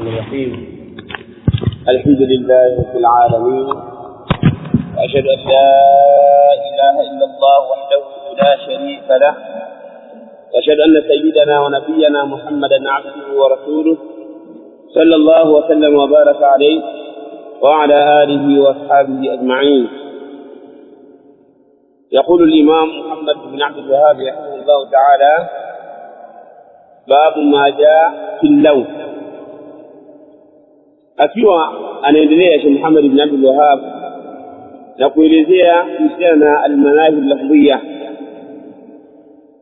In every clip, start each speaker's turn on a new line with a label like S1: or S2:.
S1: الرحيم. الحمد لله رب العالمين، وأشهد أن لا إله إلا الله وحده لا شريك له، وأشهد أن سيدنا ونبينا محمدا عبده ورسوله صلى الله وسلم وبارك عليه وعلى آله وأصحابه أجمعين. يقول الإمام محمد بن عبد الوهاب رحمه الله تعالى: باب ما جاء في اللون. akiwa anaendelea Sheikh Muhammad ibn Abdul Wahhab na kuelezea kuhusiana na al-manahi al-lafdhiyya,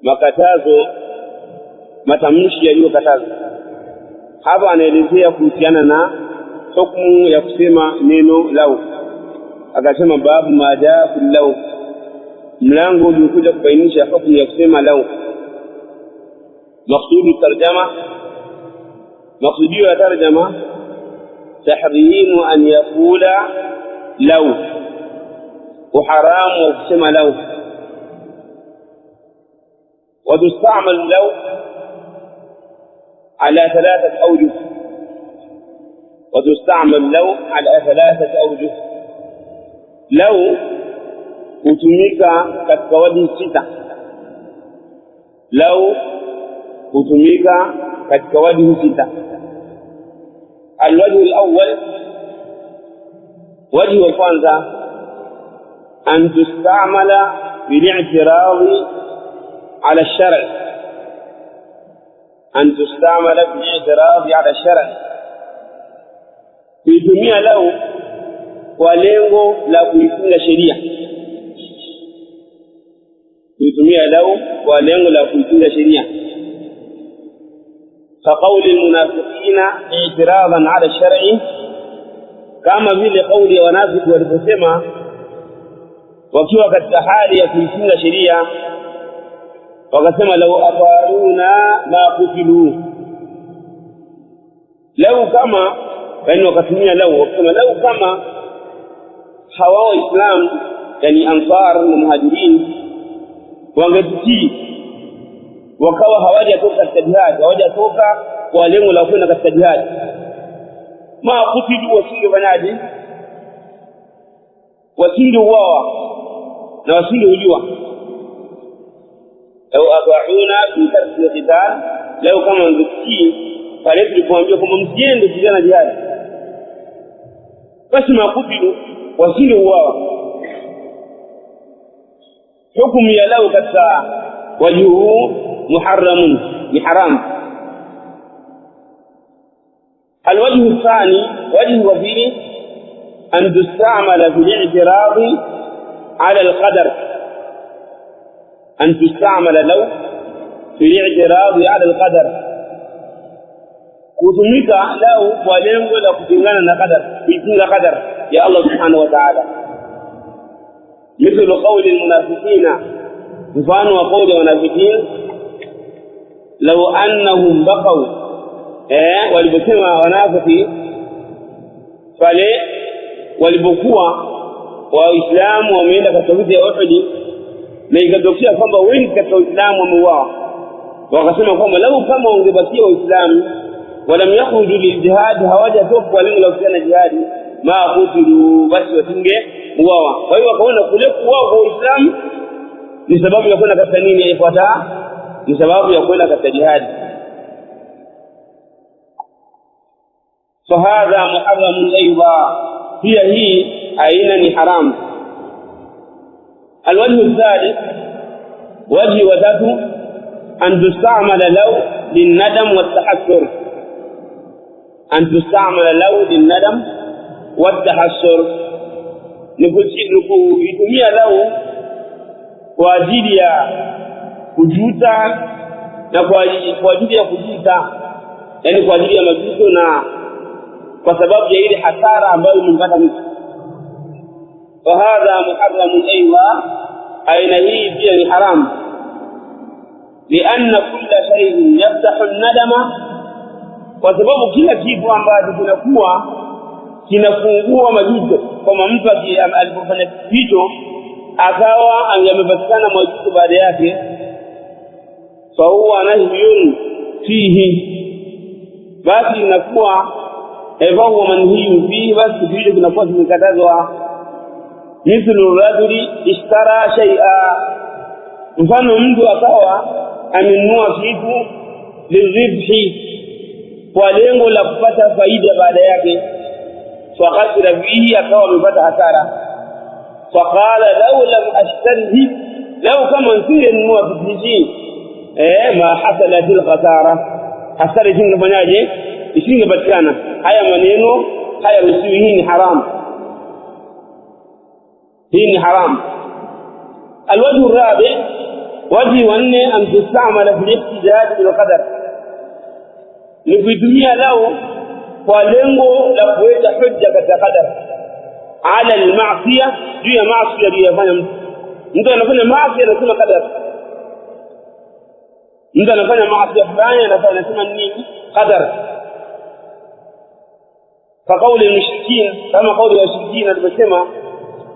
S1: makatazo, matamshi yaliyokatazwa. Hapa anaelezea kuhusiana na hukumu ya kusema neno lau. Akasema babu ma jaa fi lau, mlango uliokuja kubainisha hukumu ya kusema lau. Maqsudu tarjama, maqsudio ya tarjama تحريم أن يقول لو، وحرام وكسم لو. وتستعمل لو على ثلاثة أوجه، وتستعمل لو على ثلاثة أوجه. لو كتميك كتكوده ستة، لو كتميك كتكوده ستة. الوجه الأول، وجه الفانزا، أن تستعمل بالاعتراض على الشرع، أن تستعمل بالاعتراض على الشرع. في دنيا له ولنغو لا kuipinga sheria، kuitumia lau kwa lengo la kuipinga sheria. كقول المنافقين اعتراضا على الشرع، كما vile قول wanafiki waliposema wakiwa katika hali ya kuipinga sheria, wakasema law afaruna ma qutilu. Lau kama, yani wakatumia lau, wakasema lau kama hawa Waislamu, yani Ansar na Muhajirin, wangetutii wakawa hawajatoka katika jihad, hawajatoka kwa lengo la kwenda katika jihad, ma kutidu, wasingefanyaje? Wasingeuawa na wasingeuliwa. Lau adhauna fi tarki qital, lau kama wangetii pale tulipoambia kwamba msiende kupigana jihad, basi ma kutidu, wasingeuawa. Hukumu ya lau katika wajuhu محرم بحرام. الوجه الثاني، وجه وفيه، أن تستعمل في الاعتراض على القدر، أن تستعمل لو في الاعتراض على القدر. كتمك لو ولنغو لا كتنغانا قدر، كتنغ قدر يا الله سبحانه وتعالى. مثل قول المنافقين، مفان وقول المنافقين لو أنهم بقوا، waliposema wanafiki pale walipokuwa Waislamu wameenda katika vita ya Uhud, na ikatokea kwamba wengi katika Waislamu wameuawa, wakasema kwamba lau kama wangebakia Waislamu walam yakhruju liljihad, hawajatoka kwa lengo la kupigana jihad, ma qutilu, basi wasingeuawa. Kwa hiyo wakaona kule kuuawa kwa Waislamu ni sababu ya kwenda katika nini ifuata, ni sababu ya kwenda katika jihad. فهذا محرم أيضا، هي أين حرام. الوجه الثالث، وجه وذاته، أن تستعمل لو للندم والتحسر، أن تستعمل لو للندم والتحسر. نقول يتمية لو kwa ajili ya kujuta na kwa ajili ya kujuta, yani kwa ajili ya majuto na kwa sababu ya ile hasara ambayo imempata mtu. Fahadha muharramun aywa, aina hii pia ni haram. Lianna kulla shay'in yaftahu an-nadama, kwa sababu kila kitu ambacho kinakuwa kinafungua majuto, kama mtu alipofanya kitu akawa amepatikana majuto baada yake, fa huwa nahyun fihi, basi inakuwa فهو منهي فيه بس vile kinakuwa kimekatazwa. Mithlu rajuli ishtara shay'a, mfano mtu akawa amenunua kitu liribhi, kwa lengo la kupata faida baada yake, fakasira bihi, akawa amepata hasara. Faqala law lam ashtarihi, law kama nisingenunua kitu hiki ma hasalat alkhasara, hasara ingefanyaje? Isingepatikana. Haya maneno haya ruhusiwi, hii ni haram, hii ni haram. الوجه الرابع وجه wanne an tustamala fi ihtijaj bil qadar, ni kutumia lao kwa lengo la kuweka hujja katika qadar ala al-ma'siyah, juu ya maasi aliyofanya mtu anafanya maasi anasema qadar, mtu anafanya maasi fulani anasema nini? Qadar. فقول المشركين كما قول المشركين aliposema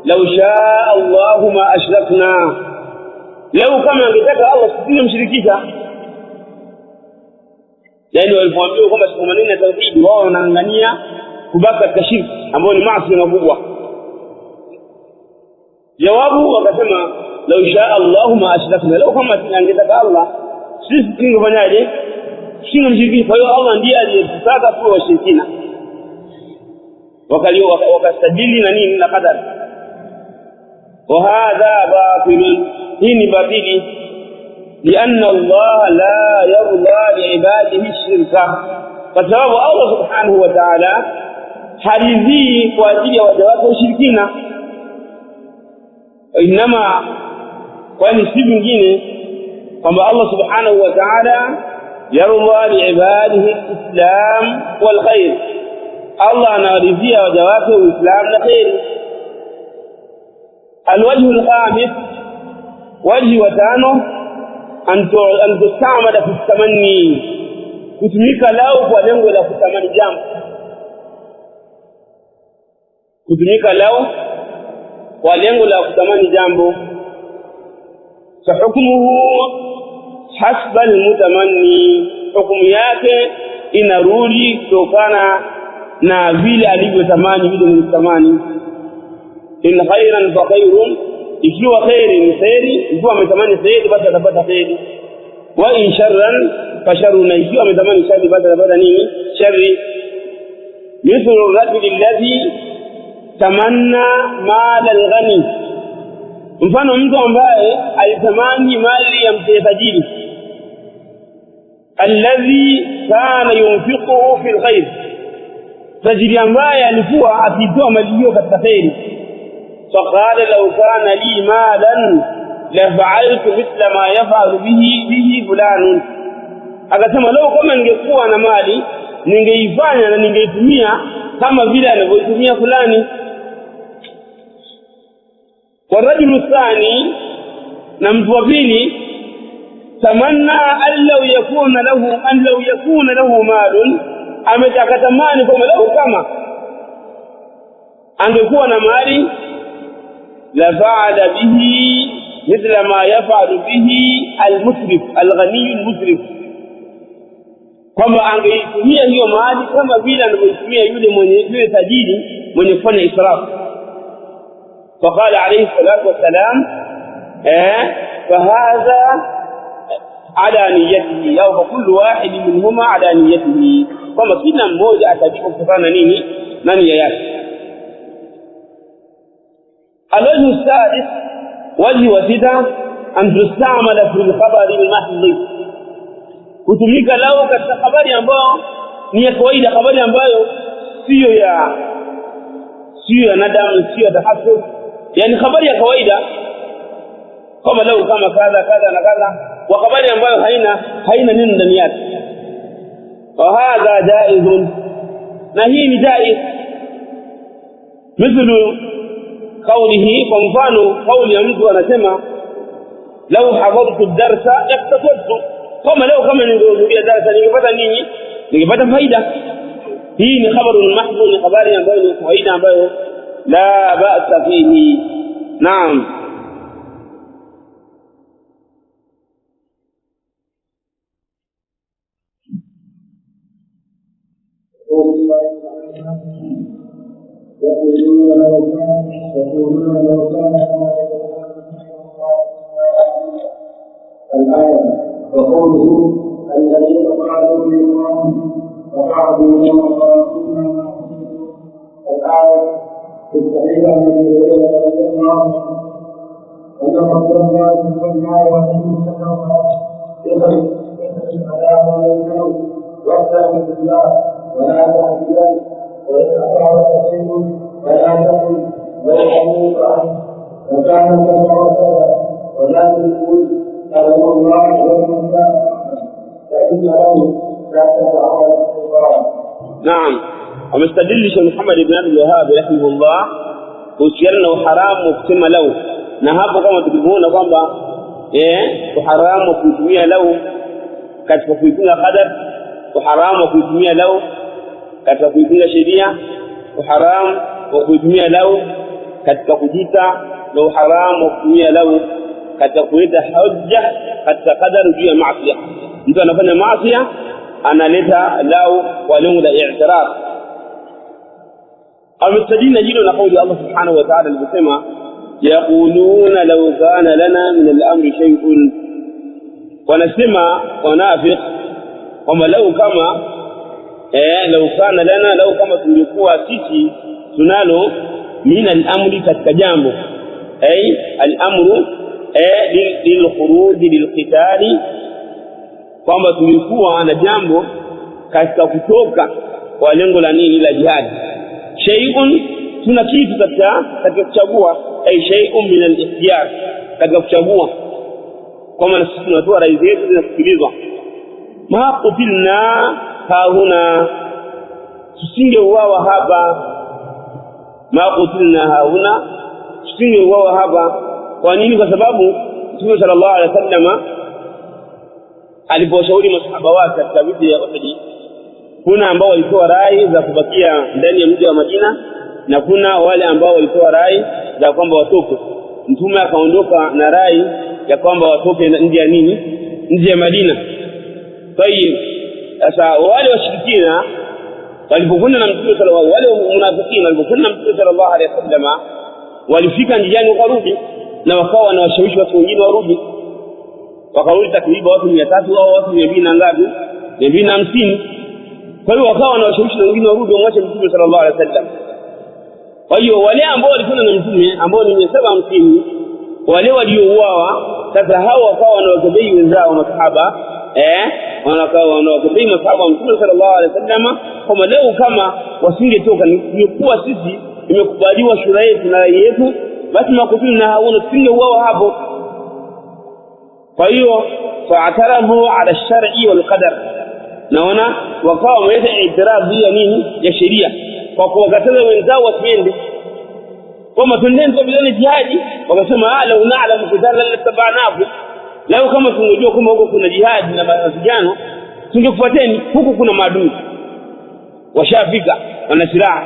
S1: لو شاء الله ما أشركنا, لو كما angetaka Allah tusingemshirikisha. Yani walipoambiwa kwamba siku maneno ya tauhid, wao wanaangania kubaki katika shirki ambayo ni maasi makubwa. Jawabu wakasema لو شاء الله ما أشركنا, لو kama angetaka Allah sisi tungefanyaje? Tusingemshirikisha. Kwa hiyo Allah ndiye aliyetaka tuwe washirikina. wakastadili na nini? Na qadar. وهذا باطل, hii باطل, لأن الله لا يرضى لعباده الشرك, فسبب الله سبحانه وتعالى haridhii kwa ajili ya waja wake ushirikina. Inama, kwani si vingine kwamba Allah subhanahu wa ta'ala yarda liibadihi alislam wal khair, Allah anaridhia waja wake uislamu na khair. الوجه الخامس وجه وتانو أن تستعمل في التمني, kutumika lao kwa lengo la kutamani jambo, kutumika lao kwa lengo la kutamani jambo. فحكمه حسب المتمني, hukumu yake inarudi kutokana na vile alivyotamani, vile mtamani. In khairan fa khairun, ikiwa khairi ni khairi, ikiwa ametamani khairi basi atapata khairi. Wa in sharran fa sharrun, ikiwa ametamani shari basi atapata nini? Shari. Mithlu rajuli alladhi tamanna mala alghani, mfano mtu ambaye alitamani mali ya mtu tajiri. Alladhi kana yunfiquhu fil khair, tajiri ambaye alikuwa akitoa mali hiyo katika khairi. فقال لو كان لي مالا لفعلت مثل ما يفعل به فلان, akasema leo kama ningekuwa na mali ningeifanya na ningeitumia kama vile anavyotumia fulani. والرجل الثاني, na mtu wa pili, tamanna an law yakuna lahu malun, ametakatamani kwamba leo kama angekuwa na mali la fa'ala bihi mithla ma yaf'alu bihi al-musrif al-ghani al-musrif, kwamba angeitumia hiyo mali kama vile anavyotumia yule tajiri mwenye kufanya israf. فقال عليه الصلاة والسلام فهذا على نيته, au كل واحد منهما على نيته, kwamba kila mmoja atajibu kutokana nini na nia yake. الوجه السادس وجه وسيدة أن تستعمل في الخبر المحض, kutumika lao katika habari ambayo ni ya kawaida, habari ambayo sio ya nadamu, sio ya tahassub, yani habari ya kawaida kama lao kama kadha kadha na kadha, wa habari ambayo haina nini ndani yake. Wa hadha jaizun, na hii ni jaiz. Mithlu قوله, kwa mfano kauli ya mtu anasema lau hadartu darsa yaktasabtu, kama leo kama ningehudhuria darasa ningepata nini? Ningepata faida. Hii ni khabarun mahdhun, ni habari ambayo ni faida ambayo la ba'sa fihi. Naam.
S2: يقولون لو كان الآية وقوله الذين قالوا لله وقعدوا لهم الآية في الصحيح من الرواية رضي الله عنه أن رسول الله صلى الله عليه وسلم يقول العذاب والموت واستعن بالله ولا تحزن وإن أصابك شيء فلا تقل ويحميك عنه وكان كما وصل ولا تقول أمر الله والمساء فإنه لا تفعل الشيطان.
S1: نعم. ومستدل شيخ محمد بن عبد الوهاب رحمه الله kuhusiana haramu kusema lau, na hapo kama tukimuona kwamba haramu kutumia lau katika kuipinga qadar, haramu kutumia lau katika kuipinga sheria, haramu kutumia lau katika kujita, na haramu kutumia lau katika kuleta hujja katika qadar juu ya maasi. Mtu anafanya maasi analeta lau kwa lengo la i'tiraf. المستدين جيلنا قول الله سبحانه وتعالى البسمة يقولون لو كان لنا من الأمر شيء ونسمع ونافق وما لو كما لو كان لنا لو كما تنجقوا سيسي تنالوا من الأمر كالتجامل أي الأمر للخروج للقتال وما تنجقوا نجامل كالتفتوك ولنقل نين إلى جهاد شيء tunakitu katika kuchagua ay shay'un min al-ikhtiyar katika kuchagua kama sisi tunatoa rai zetu zinasikilizwa ma qutilna hauna tusingeuawa hapa ma qutilna hauna tusingeuawa hapa. Kwa nini? Kwa sababu Mtume sallallahu alaihi wasallam aliposhauri masahaba wake katika vita ya Uhud, kuna ambao walitoa rai za kubakia ndani ya mji wa Madina na kuna wale ambao walitoa rai za kwamba watoke. Mtume akaondoka na rai ya kwamba watoke nje ya nini? Nje ya Madina. Kwa hiyo sasa wale washirikina walipokwenda na Mtume sallallahu alaihi wasallam, wale munafikina walipokwenda na Mtume sallallahu alaihi wasallam, walifika njiani wakarudi na wakawa wanawashawishi watu wengine warudi. Wakarudi takriban watu 300 au watu 200 na ngapi? 250. Kwa hiyo wakawa wanawashawishi wengine warudi wamwache Mtume sallallahu alaihi wasallam. Kwa hiyo wale ambao walikuwa na Mtume ambao ni 750 wale waliouawa, sasa hao wakawa wanawakabei wenzao masahaba wanakaa wanawakabei masahaba wa Mtume sallallahu alaihi wasallam kama leo kama wasingetoka ni kuwa sisi imekubaliwa shura yetu na rai yetu, basi makutuni na hauna singeuawa hapo. Kwa hiyo fa'tarafu ala ash-shar'i wal qadar, naona wakawa wameleta itirafu ya nini? Ya sheria, kwa kuwakataza wenzao wasiende kama tunende kwa bila jihadi. Wakasema la na'lamu qitala la tabanafu, lao kama tungejua kama huko kuna jihadi na mapigano tungekufuateni. Huku kuna maadui washafika wana silaha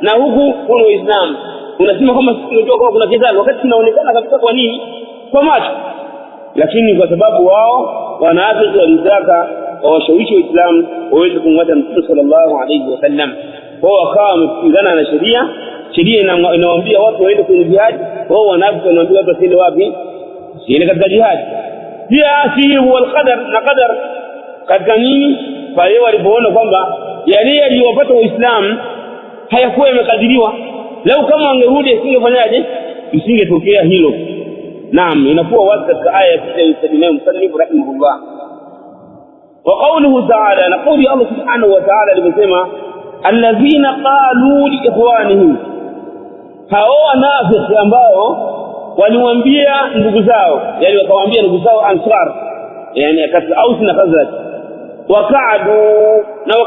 S1: na huku kuna Uislamu, unasema kama tungejua kama kuna kidhali wakati tunaonekana kabisa. Kwa nini? Kwa macho. Lakini kwa sababu wao wanaafiq walitaka wawashawishi Waislamu waweze kumfuata Mtume sallallahu alaihi wasallam, wao wakawa wamepingana na sheria. Sheria inawaambia watu waende kwenye jihad, wao wanaafiq wanaambia watu wasiende wapi? Siende katika jihad. Pia si huwa qadar na qadar katika nini? Pale walipoona kwamba yale yaliyowapata Waislamu hayakuwa yamekadiriwa, leo kama wangerudi isingefanyaje? Isingetokea hilo. Naam, inakuwa wazi katika aya ya Ibn Musannif rahimahullah. Wa qawluhu ta'ala, na qawli Allah subhanahu wa ta'ala aliposema alladhina qalu li ikhwanihim, hao wanafiki ambao walimwambia ndugu zao, yani wakawaambia ndugu zao Ansar, yani katika Aus na Khazraj, wakaadu na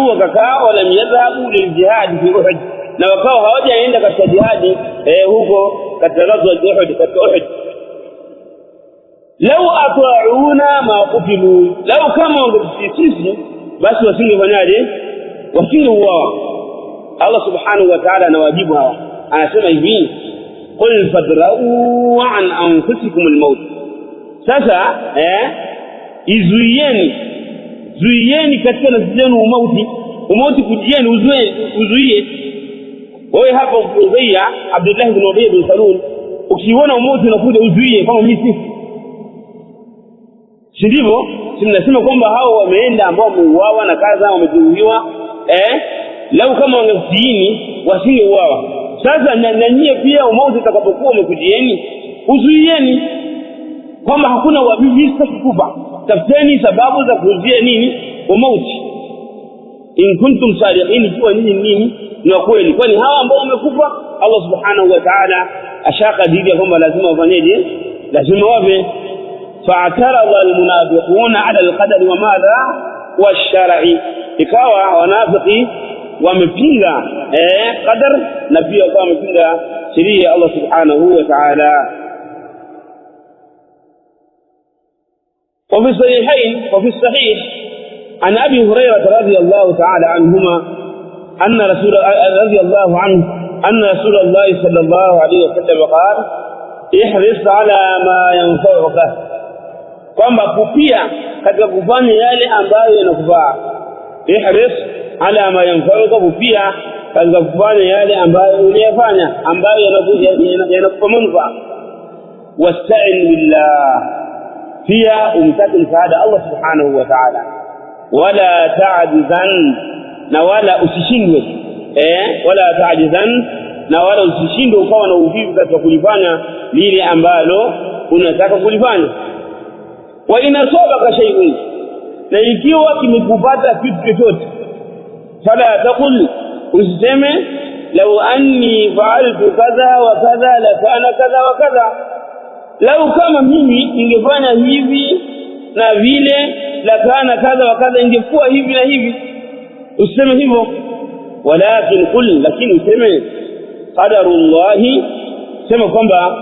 S1: wakakaa wala yadhabu liljihad fi Uhud, na wakawa hawajaenda katika jihadi huko katika ghazwa Uhud. Katika Uhud law ata'una ma qutilu, law kama wangesisi basi wasingefanyaje? Wasingeuawa. Allah subhanahu wa ta'ala anawajibu hawa, anasema hivi qul fadra'u an anfusikum al-maut. Sasa zuieni katika nafsi zenu mauti. umauti kujieni uzuie. Wewe hapa ukizuia Abdullah ibn Ubay bin Salul, ukiona umauti unakuja uzuie kama mimi si ndivyo? Tunasema kwamba hao wameenda ambao wameuawa na kaza wamejeruhiwa, lau kama wangefiini wasingeuawa. Sasa na nyie pia umauti utakapokuwa umekujieni uzuieni, kwamba hakuna wabibi kufa. Tafuteni sababu za kuzuia nini umauti, in kuntum sadiqin, kwa nini ni kweli. Kwani hawa ambao wamekufa Allah subhanahu wa ta'ala ashakadiria kwamba lazima wafanyeje, lazima wafe. فاعترض المنافقون على القدر وماذا والشرع. ikawa wanafiki wamepinga qadar na pia wamepinga sheria ya Allah subhanahu wa ta'ala. وفي الصحيحين وفي الصحيح عن ابي هريره رضي الله تعالى عنهما ان رسول الله صلى الله عليه وسلم قال احرص على ما ينفعك، kwamba kupia katika kufanya yale ambayo yanakufaa. Ihris ala ma yanfa'uka, kupia katika kufanya yale ambayo unayafanya ambayo yanakupa manufaa. Wasta'in billah, pia umtaki msaada Allah subhanahu wa ta'ala. Wala ta'jizan, na wala usishindwe wala ta'jizan, na wala usishindwe ukawa na uvivu katika kulifanya lile ambalo unataka kulifanya. Wa inasabaka shay'un, na ikiwa kimekupata kitu chochote, fala taqul, usiseme law anni fa'altu kadha wa kadha la kana kadha wa kadha, lau kama mimi ningefanya hivi na vile la kana kadha wa kadha, ingekuwa hivi na hivi. Usiseme hivyo. Walakin qul, lakini useme qadarullahi, sema kwamba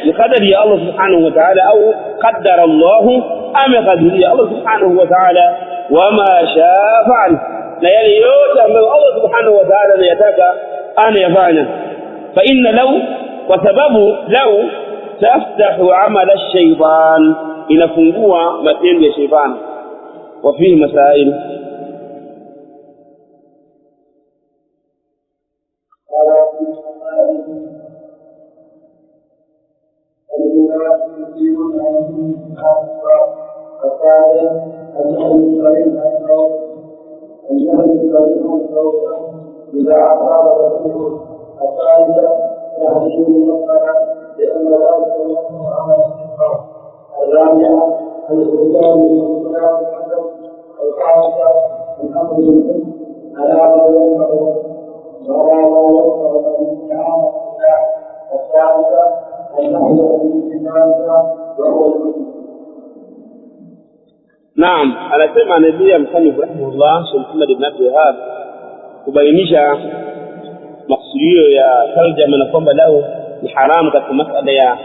S1: ni qadari ya Allah subhanahu wa ta'ala, au qaddara Allah, ama qadari ya Allah subhanahu wa ta'ala, wama shaa fa'al, na yale yote ambayo Allah subhanahu wa ta'ala anayataka anayafanya. Fa inna law, kwa sababu law taftahu amala ash-shaytan, inafungua matendo ya shaytan. Wa fihi masail.
S2: إذا أصاب رسول الثالثة يهديه المصنع لأن ذلك يكون عمل الشيطان. الرابعة الاستخدام للمصنع الحسن. الخامسة الأمر بالحسن على ما ينبغي ولا ما ينبغي من تعالى. الثالثة النهي عن الثالثة وهو الحسن.
S1: نعم. anasema Nabii Muhammad rahimahullah Muhammad ibn Abdul Wahhab kubainisha maksudio ya tarjama na kwamba lao ni haramu katika masala ya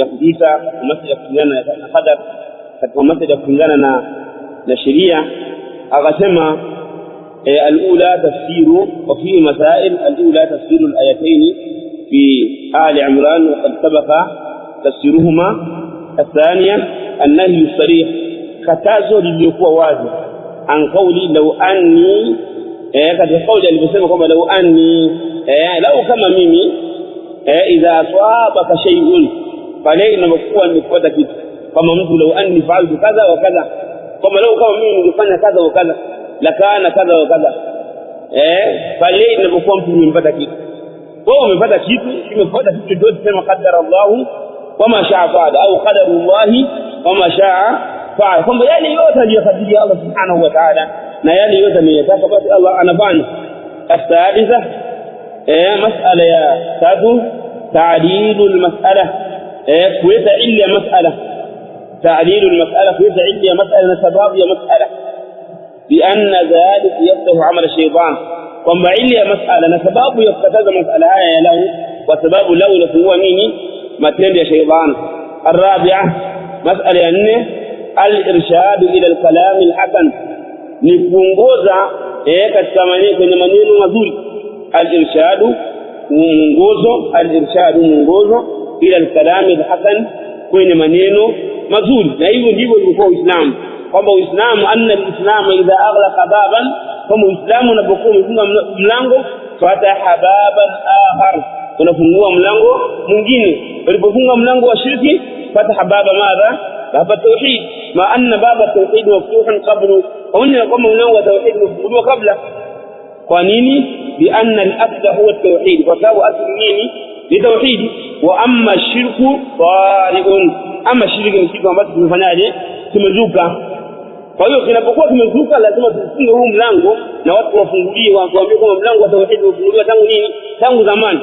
S1: kujita, katika masala ya kulingana na qadar, katika masala ya kulingana na sheria. Akasema al-ula tafsiru, wa fi masail al-ula tafsiru al-ayatayn fi Ali Imran wa qad sabaqa tafsiruhuma. الثانية النهي الصريح، katazo lilikuwa wazi, an qawli law anni, katika kauli aliposema kwamba law anni, law kama mimi, idha asabaka shay'un, pale inapokuwa nimepata kitu, kama mtu law anni fa'altu kadha wa kadha, kama law kama mimi ningefanya kadha wa kadha la kana kadha wa kadha, pale inapokuwa mtu nimepata kitu. Wewe umepata kitu, kimepata kitu ndio tuseme qaddara Allah wama sha'a fa'ala, au qadarullahi wama sha'a fa'ala, kwamba yale yote aliyokadiria Allah subhanahu wa ta'ala na yale yote anayotaka basi Allah anafanya. Athalitha, mas'ala ya tatu, ta'dilul mas'ala, kuweka illa mas'ala, ta'dilul mas'ala, kuweka illa mas'ala na sababu ya mas'ala, bi anna dhalik yaftahu 'amal ash-shaytan, kwamba illa mas'ala na sababu ya kukataza mas'ala haya ya lahu, kwa sababu lahu inafungua nini? Matendo ya shaytan. الرابعة مسألة ya nne, al-irshad ila al-kalam al-hasan, ni kuongoza katika kwenye maneno mazuri. Al-irshad mwongozo ila al-kalam al-hasan, kwenye maneno mazuri. Na hivyo ndivyo ilikuwa Uislamu, kwamba Uislamu anna al-islam idha aghlaqa baban kama Uislamu unapokuwa umefunga mlango fataha baban akhar, unafungua mlango mwingine. Ulipofunga mlango wa shirki fataha baba madha, baba tauhid, ma anna baba tauhid maftuhan qablu, hauna kama mlango wa tauhid umefunguliwa kabla. Kwa nini? Bi anna al-asl huwa at-tauhid, kwa sababu asli nini? Ni tauhid. Wa amma shirku tariqun, ama shirki ni kitu ambacho tumefanyaje? Tumezuka. Kwa hiyo kinapokuwa tumezuka lazima tufunge huu mlango na watu wafungulie, waambie kwamba mlango wa tauhid umefunguliwa tangu nini? Tangu zamani,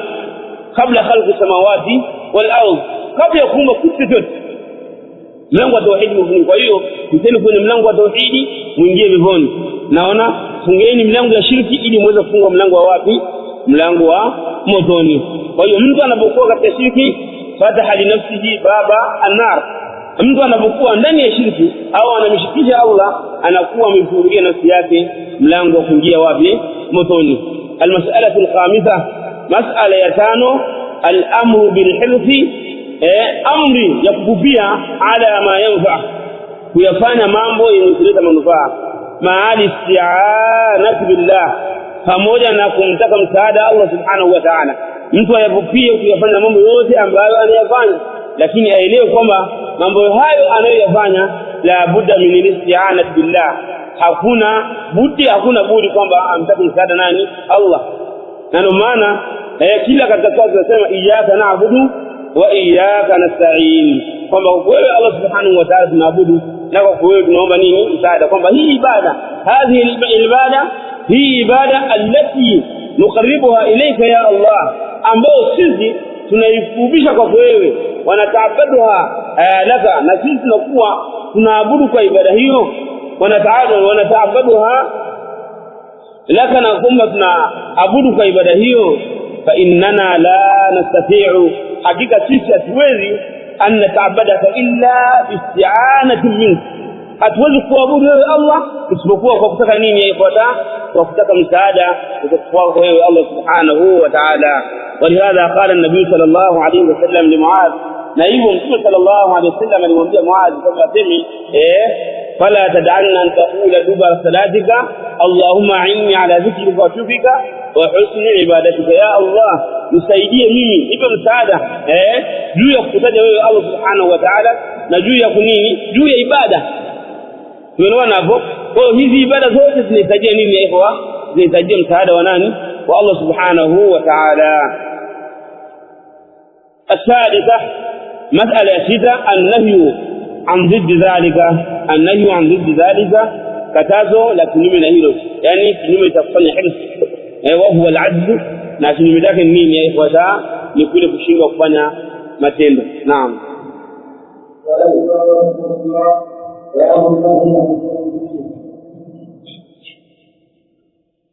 S1: kabla khalqi samawati wal ardh, kabla ya kuumba kitu chochote mlango wa tauhid umefunguliwa. Kwa hiyo mteni kwenye mlango wa tauhid muingie vivoni. Naona fungeni mlango ya shirki ili muweze kufunga mlango wa wapi? Mlango wa motoni. Kwa hiyo mtu anapokuwa katika shirki fataha li nafsihi baba an-nar, mtu anapokuwa ndani ya shirki au anamshirikisha Allah anakuwa amefungulia nafsi yake mlango wa kuingia wapi? Motoni. Almas'alatu alkhamisah, mas'ala ya 5, al-amru bil-hirsi, amri ya kukupia ala ma yanfa, kuyafanya mambo yenye kuleta manufaa, ma'al isti'anati billah, pamoja na kumtaka msaada Allah subhanahu wa ta'ala. Mtu ayapopie kuyafanya mambo yote ambayo anayafanya, lakini aelewe kwamba mambo hayo anayoyafanya la budda min isti'anati billah, hakuna budi kwamba amtake msaada nani? Allah. Na ndio maana kila katika swala tunasema iyyaka na'budu wa iyyaka nasta'in, kwamba wewe Allah subhanahu wa ta'ala tunaabudu na kwa wewe tunaomba nini? Msaada. Kwamba hii ibada, hadhihi ibada, hii ibada allati nuqarribuha ilayka ya Allah, ambao sisi tunaifubisha kwa wewe, wanataabaduha laka, na sisi tunakuwa tunaabudu kwa ibada hiyo, wanataabaduha laka, na kwamba tunaabudu kwa ibada hiyo. Fa innana la nastati'u, hakika sisi hatuwezi an nataabadaka illa bi isti'anatin minka, hatuwezi kuabudu wewe Allah isipokuwa kwa kutaka nini? Kwa kutaka msaada kutoka kwa wewe Allah subhanahu wa ta'ala. ولهذا قال النبي صلى الله عليه وسلم لمعاذ، na hivyo Mtume sallallahu alayhi wasallam alimwambia Muadh kama asemi fala tad'anna an taqula dubara salatika Allahumma a'inni ala dhikrika wa shukrika wa husni ibadatika, ya Allah nisaidie mimi, nipe msaada juu ya kukutaja wewe Allah subhanahu wa ta'ala, na juu ya kunini? Juu ya ibada. Tumeona hapo. Kwa hiyo hizi ibada zote zinahitajia nini ya ikhwa? Zinahitajia msaada wa nani? Wa Allah subhanahu wa ta'ala. الثالثة مسألة 6، النهي عن ضد ذلك، النهي عن ضد ذلك كتازو لا كنمي نهيلو، يعني كنمي تفصل حرص وهو العجز، na kinyume chake nini ya ikhwata? Ni kule kushindwa kufanya matendo. Naam.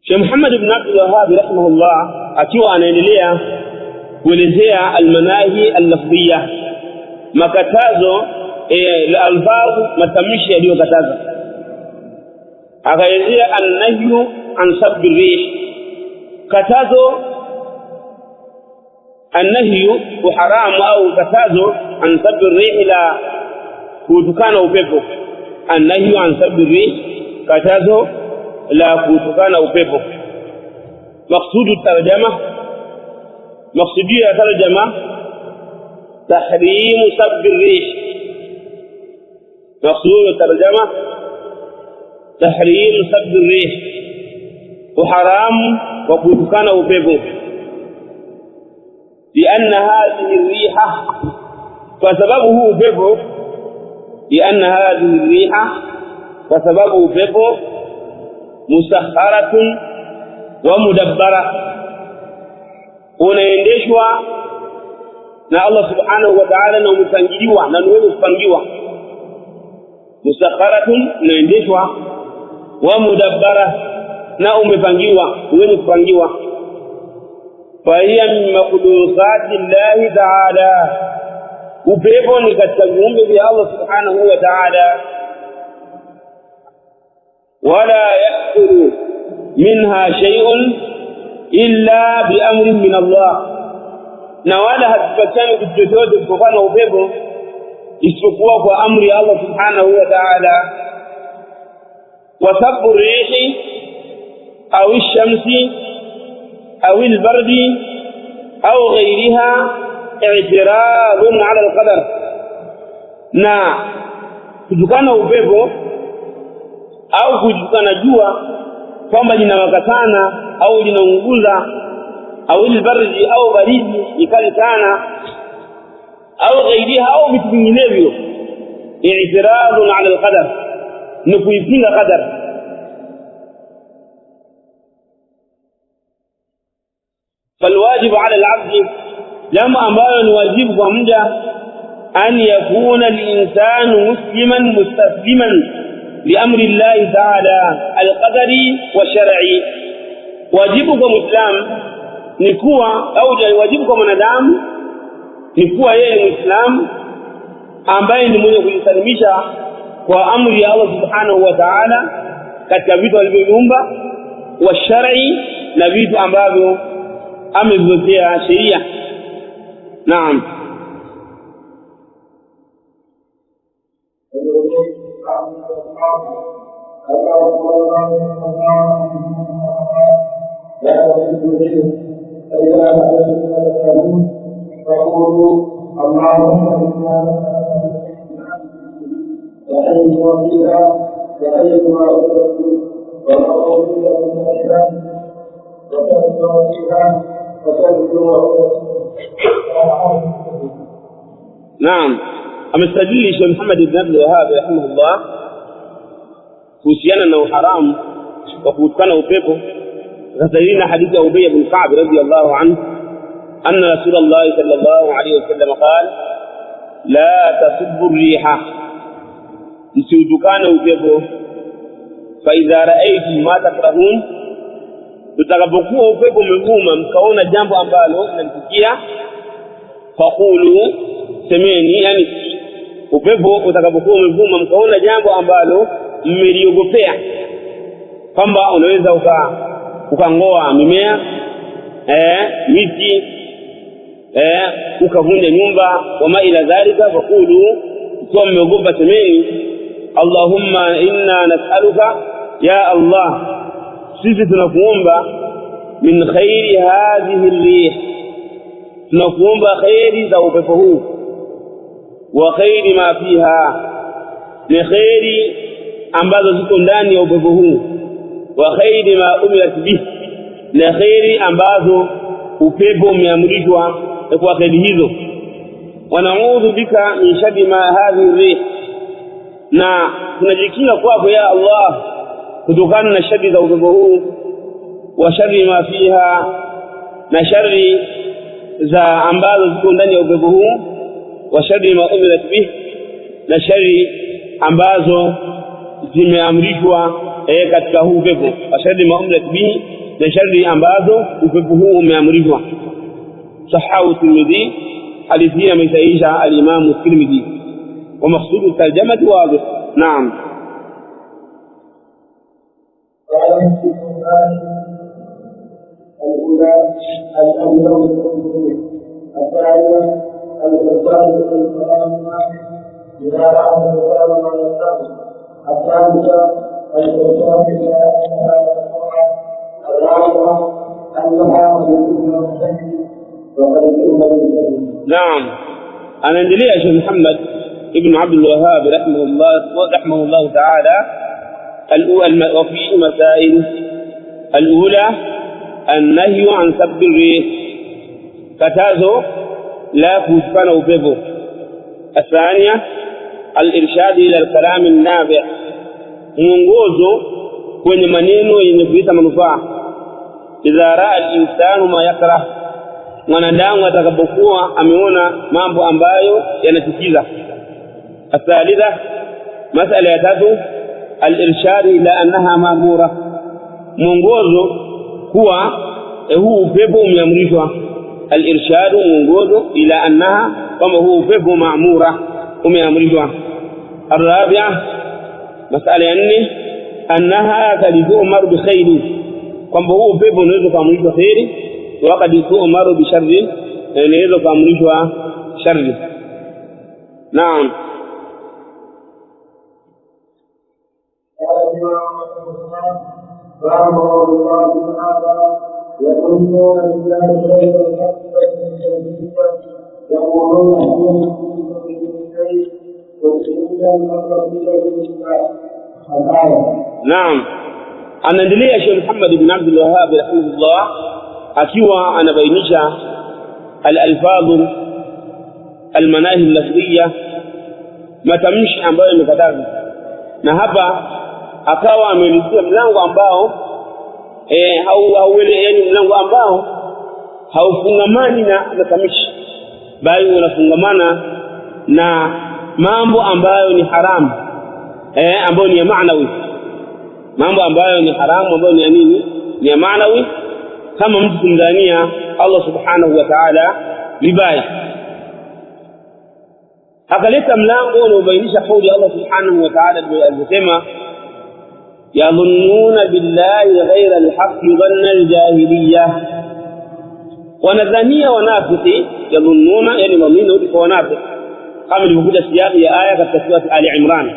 S1: Sheikh Muhammad ibn Abdul Wahhab rahimahullah akiwa anaendelea kuelezea almanahi al-lafdhiyah, makatazo al-alfaz, matamshi yaliyokataza, akaelezea an-nahyu an sabbi rih, katazo an-nahyu haramu au katazo an sabbi rih, la kutukana upepo. An-nahyu an sabbi rih, katazo la kutukana upepo. Maqsudu tarjama, مقصودية ترجمة تحريم سب الريح، مقصود الترجمة تحريم سب الريح، وحرام وكتكان وبيبو، لأن هذه الريحة فسببه بيبو، لأن هذه الريحة فسببه بيبو مسخرة ومدبرة، unaendeshwa na Allah subhanahu wa ta'ala na umepangiliwa na wewe kupangiwa. Musakharatun, unaendeshwa, wa mudabbara, na umepangiwa wewe kupangiwa. Fa hiya min maqdurati Allah ta'ala, upepo ni katika viumbe vya Allah subhanahu wa ta'ala. Wala yakulu minha shay'un illa bi amrin min Allah, na wala hatupatani kitu chochote kutokana na upepo isipokuwa kwa amri ya Allah subhanahu wa ta'ala. Wa sabbu rihi, أو الشمس أو البرد أو غيرها اعتراض على القدر. na kutokana upepo au kutokana jua kwamba linawaka sana au linaunguza au albaridi au baridi ikali sana au ghairiha au vitu vinginevyo, i'tiradun ala alqadar, ni kuipinga qadar. فالواجب على العبد لما أمر واجب ومجا أن يكون الإنسان مسلما مستسلما لأمر الله تعالى القدري والشرعي. واجبك مسلم نكوى أو واجبك منادام نكوى يلي مسلم ambaye ni mwenye kujisalimisha kwa amri ya Allah subhanahu wa ta'ala katika vitu alivyoumba wa shar'i na vitu ambavyo ameviwekea sheria. Naam.
S2: اللهم وأيها فيها وأيها ولدت وأعوذ بك من الشر وتذكر فيها وتذكر.
S1: نعم. أمستدل الشيخ محمد بن عبد الوهاب رحمه الله kuhusiana na uharamu wa kutukana upepo. Kasalina hadithi ya Ubay bin Ka'b radiyallahu anhu anna Rasulullah sallallahu alayhi wasallam qala la tasubbu riha, msiutukane upepo. Fa idha ra'aytum ma takrahun, tutakapokuwa upepo umevuma mkaona jambo ambalo linamfikia, faqulu, semeni, yani upepo utakapokuwa umevuma mkaona jambo ambalo mmeliogopea kwamba unaweza ukangoa mimea miti ukavunja nyumba wama ila dhalika, faqulu, kwa mmeogopa semeni Allahumma inna nas'aluka, ya Allah sisi tunakuomba min khairi hadhihi ar-rih, tunakuomba khairi za upepo huu, wa khairi ma fiha, ni khairi ambazo ziko ndani ya upepo huu, wa khairi ma umirat bih, na khairi ambazo upepo umeamrishwa kwa khairi hizo. Wa na'udhu bika min sharri ma hadhihi ar-rih, na tunajikinga kwako ya Allah kutokana na shari za upepo huu, wa sharri ma fiha, na shari za ambazo ziko ndani ya upepo huu, wa sharri ma umirat bih, na shari ambazo zimeamrishwa katika huu upepo, wa sharri ma umirat bih, na shari ambazo upepo huu umeamrishwa. Sahahu Tirmidhi, hadithi amesahihisha al-Imam Tirmidhi. wa maqsudu tarjamati wadih. Naam.
S2: الأولى الأمر الثانية الإرسال بالكلام إذا رأى الإنسان ما يستطيع. الثالثة الإرسال بالكلام. الرابعة أنها يكون الشك وقد يكون بالجهل.
S1: نعم. أنا ندلي يا شيخ محمد ابن عبد الوهاب رحمه الله تعالى وفي مسائل. الأولى النهي عن سب الريح، كتازو لا كوسفان وبيبو. الثانية الإرشاد إلى الكلام النافع، mwongozo kwenye maneno yenye kuleta manufaa. Idha raa al-insanu ma yakrah, mwanadamu atakapokuwa ameona mambo ambayo yanachukiza. Athalitha, masala ya tatu, al-irshad ila annaha ma'mura, mwongozo kuwa huu upepo umeamrishwa. Al-irshad, mwongozo ila annaha, kama huu upepo ma'mura, umeamrishwa. Arabi'a, masala ya nne, annaha tad'u bi khairin, kwamba huu upepo unaweza kuamrishwa khairi, wa qad tu'maru bi sharri, unaweza kuamrishwa sharri. Naam.
S2: فأمر الله تعالى يظنون بالله غير الحق يقولون هل من شيء وإلا الأمر بالله.
S1: نعم. anaendelea Sheikh Muhammad ibn Abdul Wahhab rahimahullah akiwa anabainisha al-alfadh al-manahi al-lafziyya, matamshi ambayo yamekatazwa, na hapa akawa ameelezea mlango ambao yani mlango ambao haufungamani na matamshi, bali unafungamana na mambo ambayo ni haramu, ambayo ni maanawi, mambo ambayo ni haramu, ambayo ni nini, ni maanawi, kama mtu kumdhania Allah subhanahu wa ta'ala vibaya. akaleta mlango unaobainisha kauli Allah subhanahu wa ta'ala aliyosema yadhunnuna billahi ghayra alhaqqi dhanna aljahiliyah, wanadhania wanafiki, yadhunnuna yani mu'minun kwa wanafiki, kama ilivyokuja siyaki ya aya katika sura Ali Imran.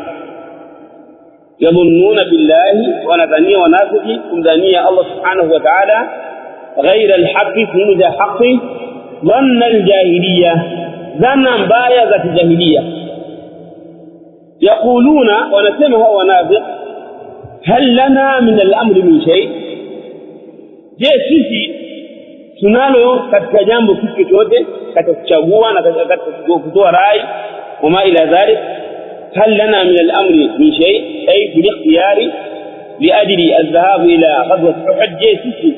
S1: yadhunnuna billahi, wanadhania wanafiki kumdhania Allah subhanahu wa ta'ala ghayra alhaqqi, kumja haqi, dhanna aljahiliyah, dhana mbaya za kijahiliya. Yaquluna, wanasema hao wanafiki, hal lana min al-amri min shay, je sisi tunalo katika jambo kitu chote, katika kuchagua na katika kutoa rai, wama ila dhalik. hal lana min al-amri min shay ay fi ikhtiyari li ajli al-dhahab ila ghazwat Uhud, je sisi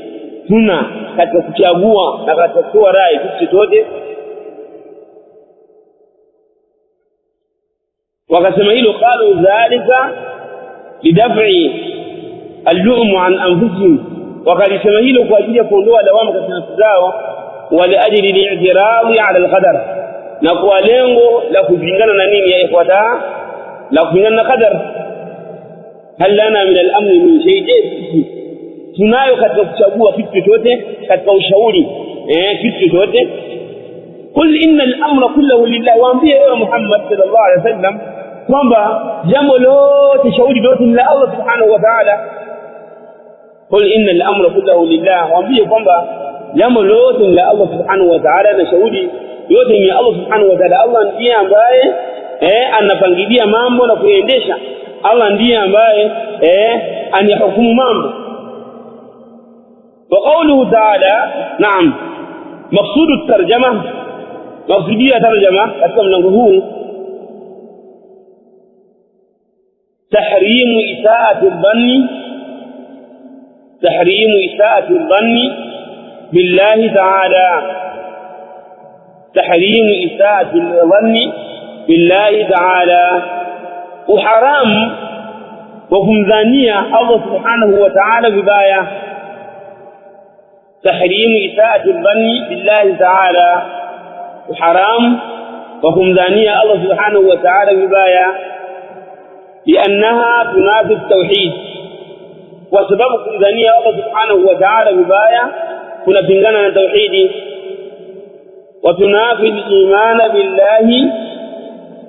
S1: tuna katika kuchagua na katika kutoa rai kitu chote. wakasema hilo, qalu dhalika lidaf'i al-lu'm an anfusihim, wakalisema hilo kwa ajili ya kuondoa lawama katika nafsi zao, wala ajli al-i'tiradi 'ala al-qadar, na kwa lengo la kupingana na nini, ya ifuata la kupingana na qadar. hal lana min al-amri min shay, tunayo katika kuchagua kitu chochote, katika ushauri kitu chochote. qul inna al-amra kulluhu lillah, waambie ewe Muhammad sallallahu alaihi wasallam kwamba jambo lote, shauri lote ni la Allah subhanahu wa ta'ala. qul inna al-amra kulluhu lillah, waambie kwamba jambo lote ni la Allah subhanahu wa ta'ala, na shauri yote ni Allah subhanahu wa ta'ala. Allah ndiye ambaye anapangilia mambo na kuendesha, Allah ndiye ambaye anahukumu mambo. wa qawluhu ta'ala, naam, maqsudu at-tarjama, maqsudia tarjama katika mlango huu, تحريم إساءة الظن، تحريم إساءة الظن بالله تعالى، تحريم إساءة الظن بالله تعالى، وحرام وكمذانية الله سبحانه وتعالى بباية. تحريم إساءة الظن بالله تعالى، وحرام وكمذانية الله سبحانه وتعالى بباية، لأنها تنافي التوحيد، وسبب كمذانية الله سبحانه وتعالى بباية كنا بنغانا التوحيد، وتنافي الإيمان بالله،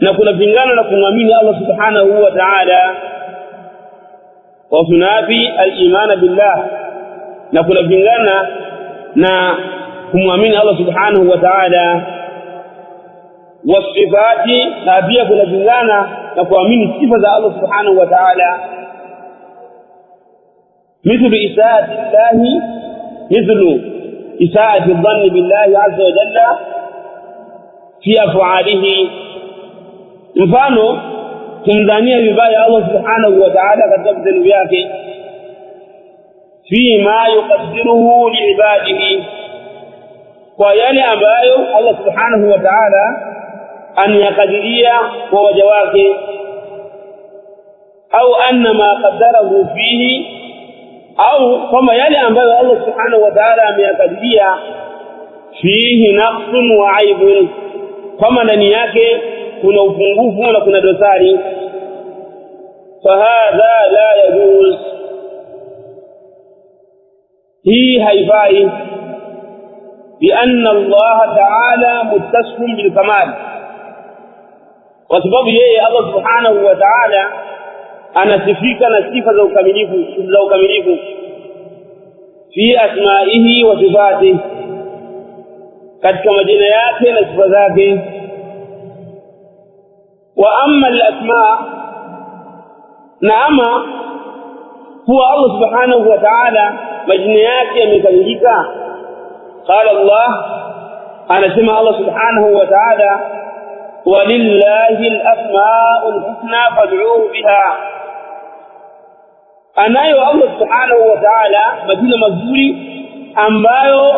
S1: نكون بنغانا لكم أمين الله سبحانه وتعالى، وتنافي الإيمان بالله، نكون بنغانا لكم أمين الله سبحانه وتعالى، والصفات نبيه كنا بنغانا نكوامين صفة الله سبحانه وتعالى، مثل إساءة الله، مثل إساءة الظن بالله عز وجل في أفعاله، mfano kumdhania vibaya Allah subhanahu wa ta'ala katika vitendo vyake, fi ma yuqaddiruhu liibadihi, kwa yale ambayo Allah subhanahu wa ta'ala anayakadiria kwa waja wake, au anna ma qaddarahu fihi, au kama yale ambayo Allah subhanahu wa ta'ala ameyakadiria, fihi naqsun wa aibun, kama ndani yake kuna upungufu na kuna dosari, fahadha la yajuz, hii haifai, lianna Allah ta'ala muttasifun bilkamal, kwa sababu yeye Allah subhanahu wa ta'ala anasifika na sifa za ukamilifu fi asma'ihi wa sifatihi, katika majina yake na sifa zake. Wa amma al-asma', na ama huwa Allah subhanahu wa ta'ala majina yake yamekamilika. Qala Allah, anasema Allah subhanahu wa ta'ala, walillahi al-asma'ul husna fad'uhu biha. Anayo Allah subhanahu wa ta'ala majina mazuri ambayo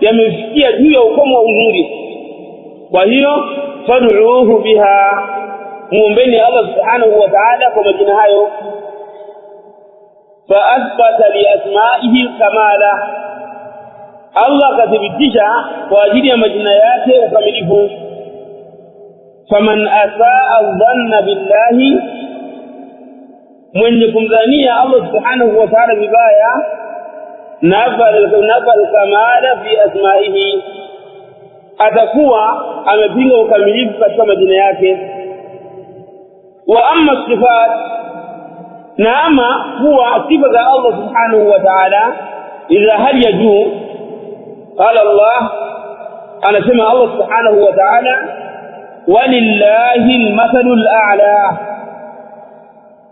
S1: yamefikia juu ya ukomo wa uzuri. Kwa hiyo fad'uhu biha, muombeni Allah subhanahu wa ta'ala kwa majina hayo. Fa athbata li asma'ihi kamala, Allah kathibitisha kwa ajili ya majina yake ukamilifu. Faman asaa dhanna billahi, mwenye kumdhania Allah subhanahu wa ta'ala vibaya, nafal kamala fi asma'ihi, atakuwa amepinga ukamilifu katika majina yake. Wa amma sifat, na ama huwa sifa za Allah subhanahu wa ta'ala idha hal yaju. Qala Allah, anasema Allah subhanahu wa ta'ala, walillahi al-mathalul a'la,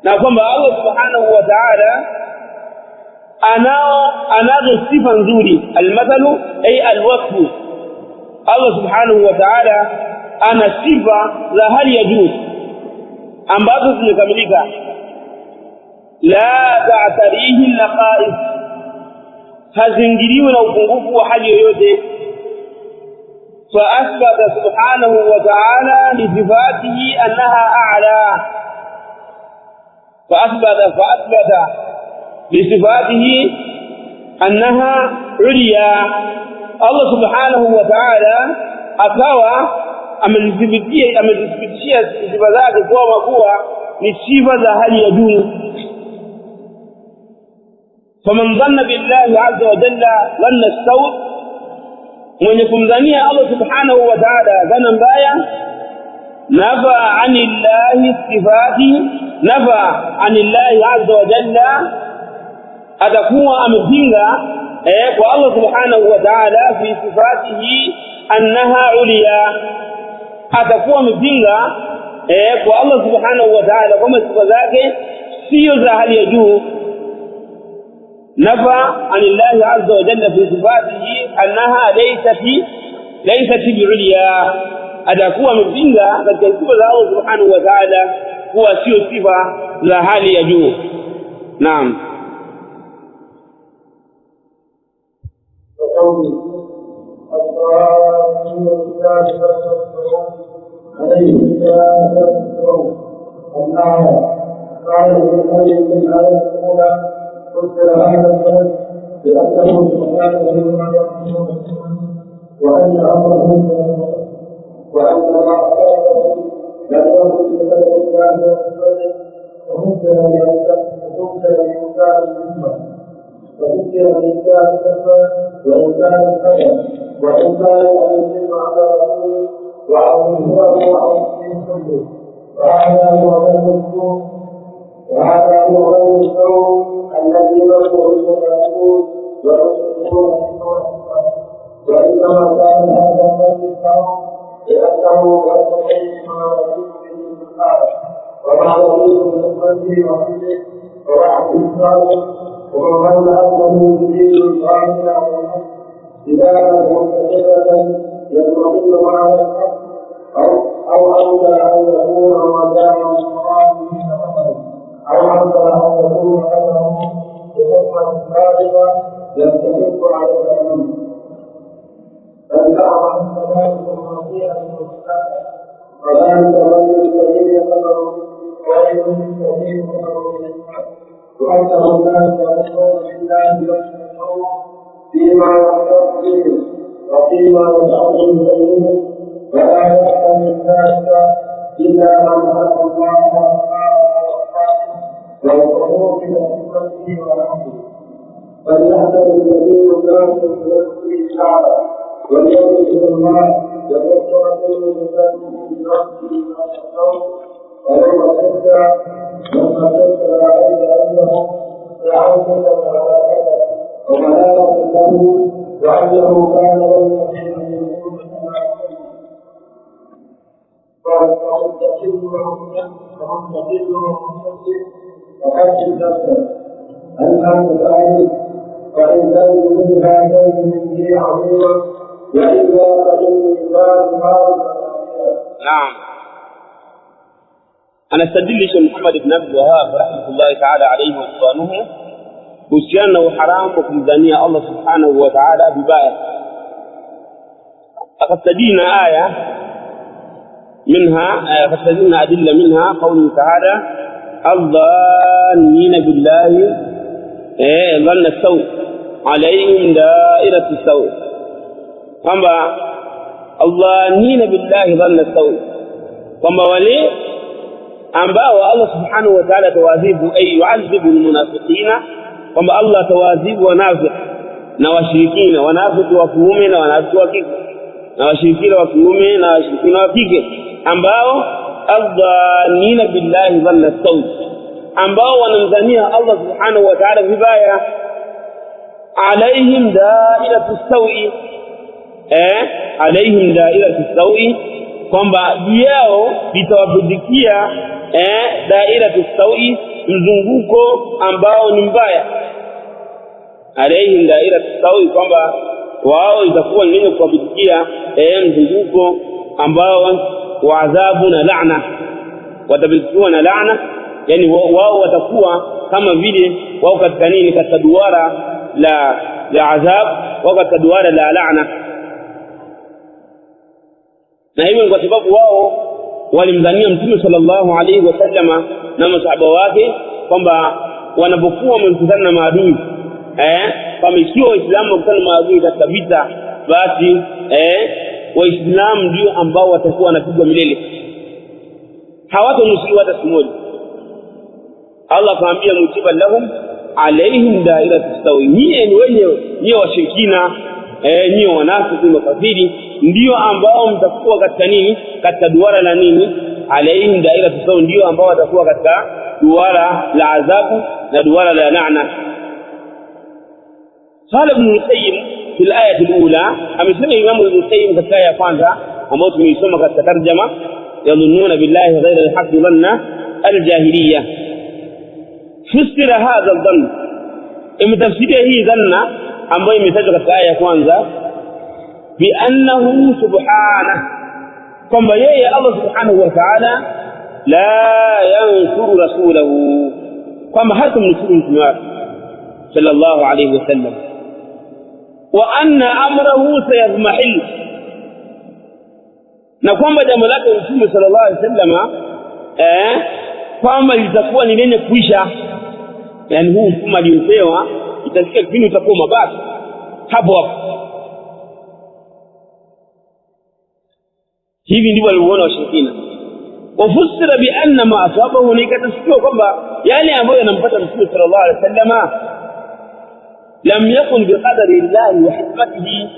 S1: na kwamba Allah subhanahu wa ta'ala anazo sifa nzuri. Al-mathalu ay al-wasfu, Allah subhanahu wa ta'ala ana sifa za hali ya juu ambazo zimekamilika. La ta'tarihi naqais, hazingiriwi na upungufu wa hali yoyote. Fa athbata subhanahu wa ta'ala li sifatihi annaha a'la, fa athbata li sifatihi annaha ulya. Allah subhanahu wa ta'ala akawa amezithibitishia sifa zake kuwa ni sifa za hali ya juu. Faman dhanna billahi azza wa jalla dhanna as-saw, mwenye kumdhania Allah subhanahu wa ta'ala dhana mbaya, nafa anillahi sifati, nafa anillahi azza wa jalla, atakuwa amepinga kwa Allah subhanahu wa ta'ala fi sifatihi annaha uliya, atakuwa amepinga kwa Allah subhanahu wa ta'ala kama sifa zake sio za hali ya juu. Nafa anillahi azza wa jalla fi sifatihi annaha laysat bi'uliya, atakuwa amepinga katika sifa za Allah subhanahu wa ta'ala kuwa sio sifa za hali ya juu. Naam.
S2: عليه السلام قال ابن القيم في الآية الأولى فسر هذا البلد بأنه سبحانه مما يقصد وأن أمره وأن ما أصابه لم يكن بسبب الله وسببه، وفسر الإنسان الحكمة، وفسر الإنسان الحكمة وإنسان الخير وإنسان أن يتم على رسوله وعظمه وعظمه كله. وهذا هو المذكور، وهذا هو المذكور الذي يذكر المتقون والمسلمون في سورة. وإنما كان هذا المذكور لأنه قد تبين ما يكون به الحال وما يريد من أمته وحده ووعده الصالح، ومن أنه يريد الظاهر على الحق إذا مستقبلا يطمئن معه الحق أو أنزل أن يكون ما كان من مراده مثلا، أو أنزل أن يكون مثله بحكمة خالقة يستحق على الأمين. بل دعوة السلام المعطية المستقبل، وذلك من الذين كفروا غير الذين كفروا بالحق، وأكثر الناس يكفرون بالله ويشركون فيما يختص به وفيما يدعون بينهم، ولا يحكم الناس إلا من هدى الله والخروج من حكمته ونحوه. فليحذر الذين كانوا بنفسه شعرا وليتق الله ويذكر من ذاته بنفسه ما يخشون، ولما تذكر أنه يعود وملامة له وأنه كان له وحسن نفسه أنه ذلك وإن لم يكن هذين من ذي عظيما وإلا فإن الله
S1: نعم. أنا استدل شيخ محمد بن عبد الوهاب رحمه الله تعالى عليه ورضوانه kuhusiana haramu kwa kumdhania Allah subhanahu wa ta'ala vibaya. Akastadina aya منها فاستدلنا أدلة منها قوله تعالى الظانين بالله ظن السوء عليهم دائرة السوء. kwamba الظانين بالله ظن السوء kwamba wale ambao Allah subhanahu wa ta'ala tawadhibu ay yu'adhibu almunafiqina kwamba Allah tawadhibu wanafiq na washirikina, wanafiki wa kiume na wanafiki wa kike, na washirikina wa kiume na washirikina wa kike ambao adhanina billahi dhanna saw, ambao wanamdhania Allah subhanahu wa ta'ala vibaya. Alaihim da'iratu sawi, alaihim da'iratu sawi, kwamba yao litawabudikia da'iratu sawi, mzunguko ambao ni mbaya. Alaihim da'iratu sawi, kwamba wao itakuwa ni nini kuwabudikia mzunguko ambao wa adhabu na laana, watabikiwa na laana. Yani wao watakuwa kama vile wao katika nini, katika duara la adhab, wao katika duara la laana. Na hivyo kwa sababu wao walimdhania Mtume sallallahu alaihi wasallama na masahaba wake kwamba wanapokuwa wamekutana na maadui, kama ikiwa Waislamu wakutana na maadui katika vita, basi Waislamu ndio ambao watakuwa wanapigwa milele, hawatanusuriwa hata siku moja. Allah akamwambia mutiba lahum alaihim da'iratu sawi, nyie ni wenyewe, nyie washirikina, nyie wanafiki na kafiri, ndio ambao mtakuwa katika nini, katika duara la nini, alaihim da'iratu sawi, ndio ambao watakuwa katika duara la adhabu na duara la laana. Qala Ibn al-Qayyim في الآية الأولى أمثل الإمام ابن القيم في الآية الثانية وموت من يسمى كترجمة يظنون بالله غير الحق ظن الجاهلية. فسر هذا الظن تفسيره ظن أما يمثل في الآية الثانية بأنه سبحانه كما يأي الله سبحانه وتعالى لا ينصر رسوله كما حركم نسوله صلى الله عليه وسلم، وأن أمره سيضمحل، na kwamba jambo lake Mtume sallallahu alaihi wasallam kwamba litakuwa ni lenye kuisha. Yani huu mfumo aliopewa itafika kipindi utakuwa mabaki hapo hapo. Hivi ndivyo waliona washirikina. Wafusira bi anna ma asabahu, ni katasikiwa kwamba yale ambayo yanampata Mtume sallallahu alaihi wasallam lam yakun biqadari llahi wa hikmatihi,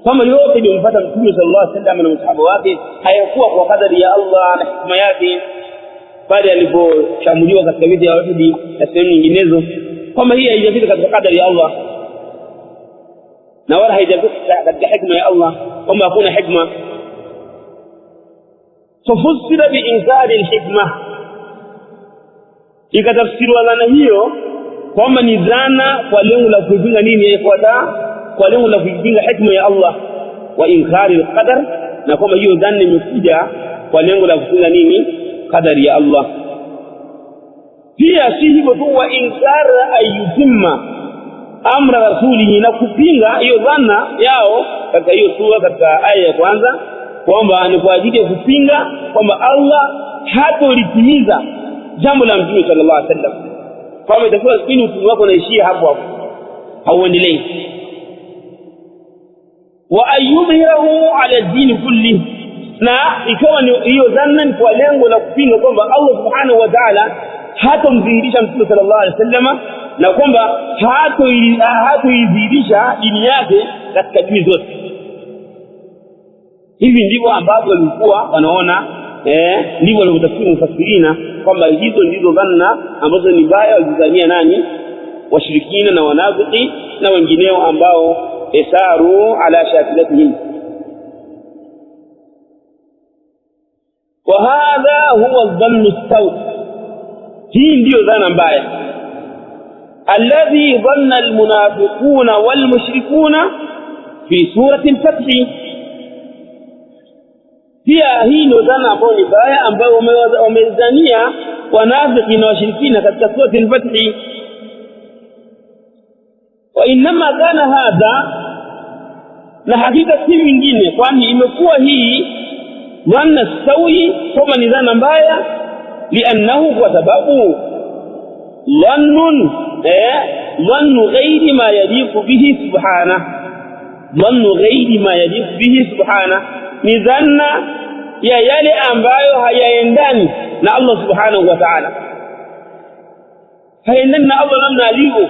S1: kama yote iliyompata Mtume sallallahu alaihi wasallam na masahaba wake hayakuwa kwa kadari ya Allah na hikma yake, pale aliposhambuliwa katika vita ya Uhud na sehemu nyinginezo, kama hii haijafika katika kadari ya Allah na wala haijafika katika hikma ya Allah, kama hakuna hikma. Fafusira bi inkari alhikma, ikatafsiriwa dhana hiyo kwamba ni dhana kwa lengo la kuipinga nini, ifuata kwa lengo la kuipinga hikma ya Allah, wa inkari alqadar, na kwamba hiyo dhana imekuja kwa lengo la kupinga nini, qadari ya Allah. Pia si hivyo tu, wa inkara ayutimma amra rasulihi, na kupinga hiyo dhana yao katika hiyo sura, katika aya ya kwanza, kwamba ni kwa ajili ya kupinga kwamba Allah hatolitimiza jambo la Mtume sallallahu alaihi wasallam, kwamba itakuwa spini utume wako unaishia hapo hapo, hauendelei. Wa ayyudhirahu ala dini kulli, na ikawa ni hiyo dhana ni kwa lengo la kupinga kwamba Allah subhanahu wa ta'ala hatomdhihirisha Mtume sallallahu alaihi wasallam, na kwamba hatoidhihirisha dini yake katika dini zote. Hivi ndivyo ambavyo walikuwa wanaona ndivyo walivyotafsiri mufassirina kwamba hizo ndizo dhanna ambazo ni mbaya walizania nani washirikina na wanafiki na wengineo ambao esaru ala shakilatihim. wa hadha huwa dhannu as-saw, hii ndio dhana mbaya alladhi dhanna almunafiquna walmushrikuna fi surati al-fath. pia hii ndio dhana ambayo ni mbaya ambayo wamezania wanafiki na washirikina katika surati al-fath. wa inma kana hadha, na hakika si vingine kwani imekuwa hii dhanna sawi kama ni dhana mbaya li'annahu kwa sababu dhannu ghairi ma yaliqu bihi subhanahu, dhannu ghairi ma yaliqu bihi subhanahu ni dhanna ya yale ambayo hayaendani na Allah subhanahu wa ta'ala, hayaendani na Allah namna alivyo,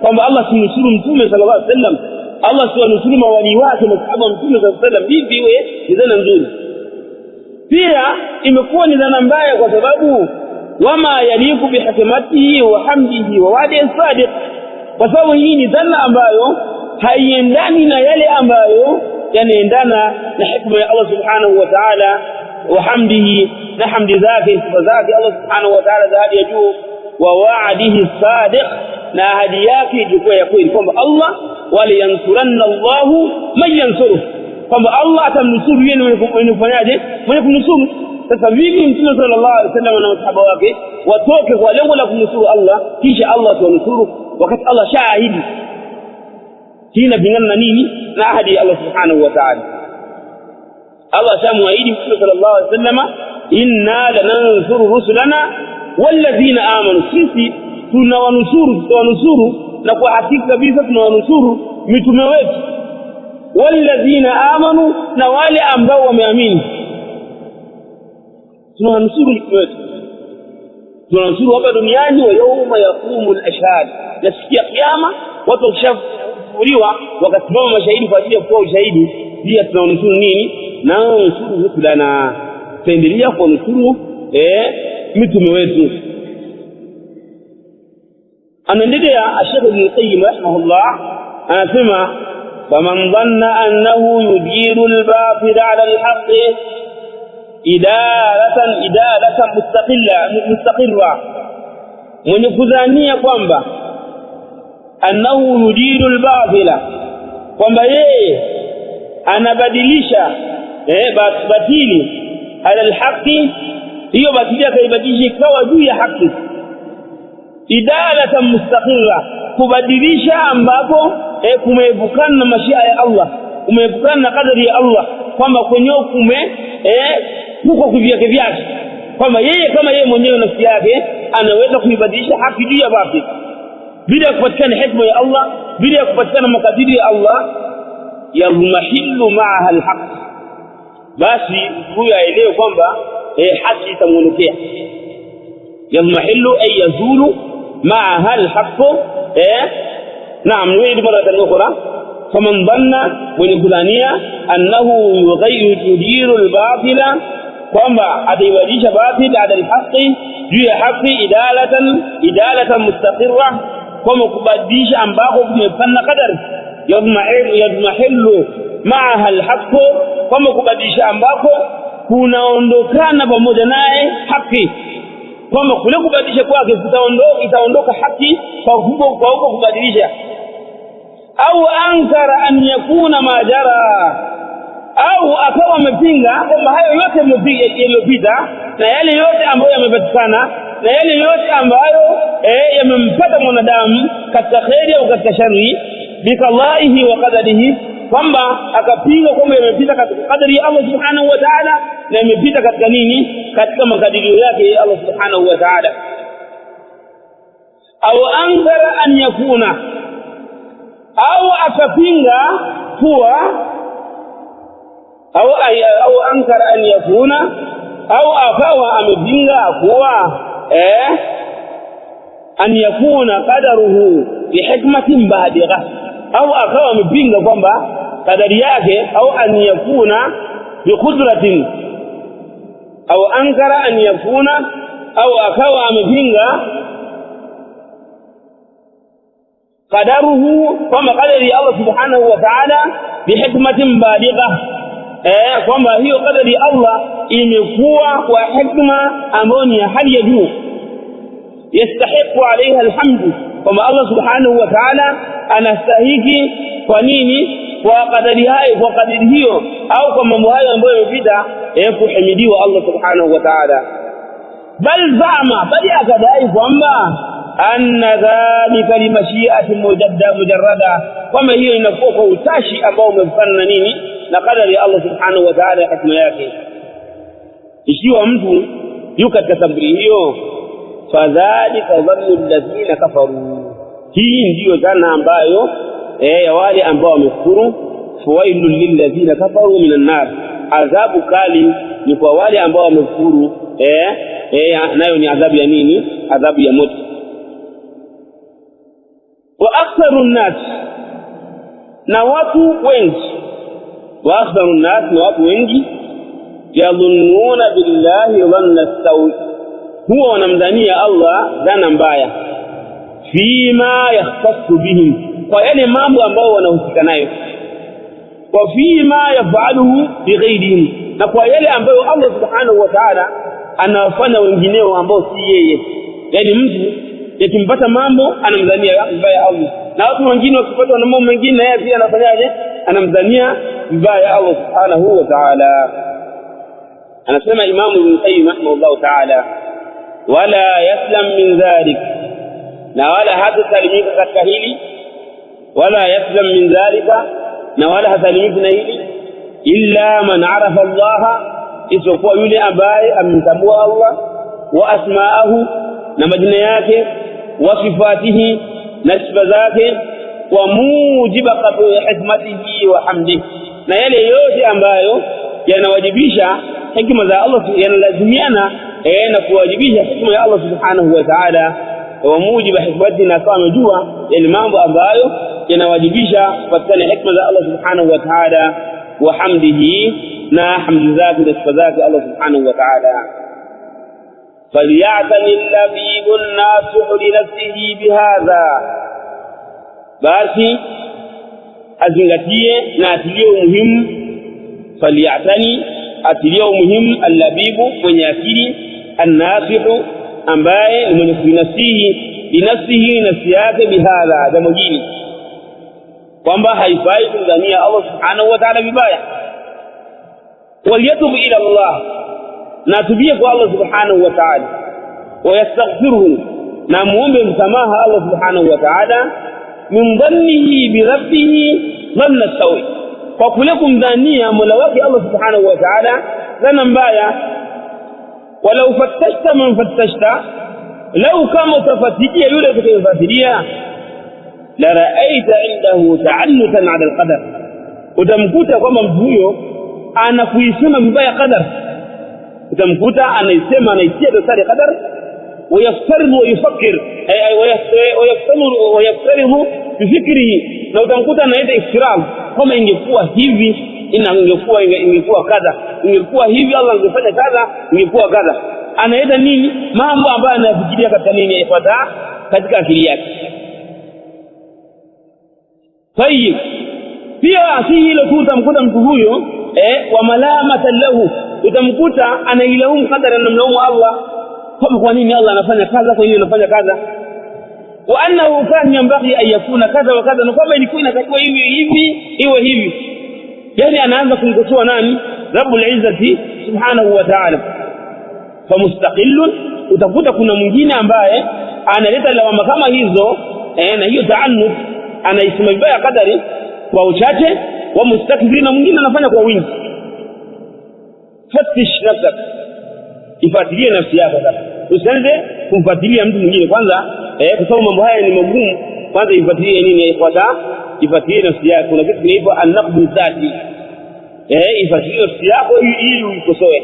S1: kwamba Allah simnusuru mtume sallallahu alaihi wasallam, Allah siwanusuru mawali wake masahaba mtume sallallahu alaihi wasallam. Hivi iwe ni dhana nzuri. pia imekuwa ni dhana mbaya kwa sababu wama yaliku bihikmatihi wa hamdihi wa wa'di as-sadiq, kwa sababu hii ni dhana ambayo haiendani na yale ambayo yanaendana na hikma ya Allah subhanahu wa ta'ala wa hamdihi, na hamdi zake sifa zake Allah subhanahu wa ta'ala za hadi ya juu, wa wa'dihi as-sadiq, na ahadi yake ilikuwa ya kweli kwamba Allah wala yansuranna Allahu man yansuruhu, kwamba Allah atamnusuru yeye mwenye kufanyaje, mwenye kumnusuru. Sasa vipi mtume sallallahu alaihi wasallam na masahaba wake watoke kwa lengo la kumnusuru Allah kisha Allah atanusuru wakati Allah shahidi? Hii inapingana na nini? Na ahadi ya Allah subhanahu wa ta'ala. Allah shamwahidi mtume sallallahu alaihi wasallam, inna lanansuru rusulana walladhina amanu, sisi tunawanusuru na kwa hakika kabisa tunawanusuru mitume wetu, walladhina amanu, na wale ambao wameamini tunawanusuru mitume wetu, tunawanusuru hapa duniani. wa yawma yaqumu al-ashhad, na siku ya kiyama watu wakishafufuliwa wakasimama mashahidi kwa ajili ya kutoa ushahidi, pia tunawanusuru nini? Na nusuru rusulana, tuendelea kuwanusuru mitume wetu. anaendelea Sheikh Ibn Qayyim rahimahullah anasema, faman dhanna annahu yudiru al-batil ala al-haqq idalatan mustaqilla, mwenye kudhania kwamba annahu yudiru al-batila, kwamba yeye anabadilisha batili ala al-haqq, hiyo batili akaibadilisha ikawa juu ya haki, idalatan mustaqilla, kubadilisha ambapo kumeepukana na mashia ya Allah, kumeepukana na kadari ya Allah, kwamba kwenye huko kuvyake vyake, kwamba yeye kama yeye mwenyewe nafsi yake anaweza kuibadilisha haki juu ya batili bila kupatikana hikma ya Allah, bila kupatikana makadiri ya Allah. Yadhmahillu ma'aha al-haq, basi huyo aelewe kwamba haki itamuondokea. Yadhmahillu ay yazulu ma'aha al-haq. naam, niwezi mara ukhra, faman dhanna, mwenye kudhania annahu yudiru al-batila, kwamba ataibadilisha batil ala al-haqi, juu ya haki, idalatan mustaqirra, kama kubadilisha ambako kumepana kadari. Yadhmahillu ma'aha al-haqq, kama kubadilisha ambako kunaondokana pamoja naye haki, kama kule kubadilisha kwake itaondoka haki kwa huko kubadilisha. Au ankara an yakuna majara, au akawa amepinga kwamba hayo yote yaliyopita na yale yote ambayo yamepatikana na yale yote ambayo yamempata mwanadamu katika khairi au katika shari, bikallahi wa qadarihi, kwamba akapinga kwamba yamepita katika kadari ya Allah subhanahu wa ta'ala na yamepita katika nini, katika makadirio yake Allah subhanahu wa ta'ala. Au ankara an yakuna, au akapinga kuwa, au ankara an yakuna, au akawa amepinga kuwa an yakuna qadaruhu bi hikmatin baligha, au akawa amepinga kwamba kadari yake, au an yakuna bi qudratin, au ankara an yakuna au akawa amepinga qadaruhu kama qadari Allah subhanahu wa ta'ala bihikmatin baligha kwamba hiyo qadari Allah imekuwa kwa hikma ambayo ni hali ya juu yastahiqu alaiha alhamdu kwamba Allah subhanahu wa ta'ala anastahiki kwa nini kwa qadari hayo kwa qadari hiyo au kwa mambo hayo ambayo yamepita kuhimidiwa Allah subhanahu wa ta'ala bal zama bali akadai kwamba anna dhalika limashi'ati mujarrada kama hiyo inakuwa kwa utashi ambao umefana na nini na qadari ya Allah subhanahu wa ta'ala hikma yake ikiwa mtu yuko katika sabri hiyo fadhalika dhannu alladhina kafaru hii ndiyo dhana ambayo ya wale ambao wamekufuru fawailul lilladhina kafaru minan nar adhabu kali ni kwa wale ambao wamekufuru nayo ni adhabu ya nini adhabu ya moto wa aktharun nas na watu wengi wa aktharun nas na watu wengi yadhunnuna billahi dhanna as-sawi huwa wanamdhania Allah dhana mbaya fima yahtassu bihim kwa yale mambo ambayo wanahusika nayo wa fima yafaluhu bighayrihim na kwa yale ambayo Allah subhanahu wa ta'ala anawafanya wengineo ambao si yeye yani mtu yakimpata mambo anamdhania mbaya Allah na watu wengine wakipata mambo mengine yeye pia anafanyaje anamdhania mbaya Allah subhanahu wa ta'ala anasema Imam Ibn Qayyim rahimahullah ta'ala wala yaslam min dhalik na wala hatasalimika katika hili wala yaslam min dhalika na wala hatasalimika na hili illa man arafa Allah isipokuwa yule ambaye amtambua Allah wa asma'ahu na majina yake wa sifatihi na sifa zake wa mujiba hikmatihi wa hamdihi na yale yote ambayo yanawajibisha hikma za Allah yanalazimiana na kuwajibisha hikma ya Allah subhanahu wa ta'ala wa mujiba hikmatihi na kama jua yale mambo ambayo yanawajibisha kupatikana hikma za Allah subhanahu wa ta'ala wa hamdihi na hamdu zake na sifa zake Allah subhanahu wa ta'ala فليعتني اللبيب الناصح لنفسه بهذا basi azingatie na atilie umuhimu faliyatani atilie umuhimu allabibu mwenye akili annasihu ambaye ni mwenye kunasihi binafsihi nafsi yake bihadha jambo hili kwamba haifai kumdhania Allah subhanahu wa ta'ala vibaya waliyatub ila Allah na tubie kwa Allah subhanahu wa ta'ala wayastaghfiruhu na muombe msamaha Allah subhanahu wa ta'ala min dhannihi bi rabbih dhanna sawi kwa kule kumdhania mola wake Allah subhanahu wa ta'ala dhana mbaya walau fattashta man fattashta law kama tafatikia yule atakayefatilia la ra'aita indahu ta'annutan 'ala al-qadar utamkuta kwamba mtu huyo anakuisema vibaya qadar utamkuta anaisema anaitia dosari qadar ويفترض ويفكر ويفترض بفكره na utamkuta anaenda iftirab kama ingekuwa hivi ingekuwa kadha ingekuwa hivi Allah angefanya kadha ingekuwa kadha anaenda nini mambo ambayo anafikiria katika nini yafuata katika akili yake tayib pia si hilo tu utamkuta mtu huyo wa malamatan lahu utamkuta anailaumu kadara na mlaumu Allah kama kwa nini Allah anafanya kaza kwa nini anafanya kaza wa annahu kan yambaghi an yakuna kaza wa kaza na kwamba ilikuwa inatakiwa hivi iwe hivi yani anaanza kumkosoa nani Rabbul Izzati subhanahu wa ta'ala fa mustaqillun utakuta kuna mwingine ambaye analeta lawama kama hizo na hiyo ta'annut anaisema vibaya kadari kwa uchache wa mustakbir na mwingine anafanya kwa wingi fatish nafsak ifuatilie nafsi yako sasa usianze kumfuatilia mtu mwingine kwanza kwa sababu mambo haya ni magumu kwanza ifuatilie nini ifuatilie nafsi yako kuna kitu kinaitwa an-naqdu dhati ifuatilie nafsi yako ili uikosoe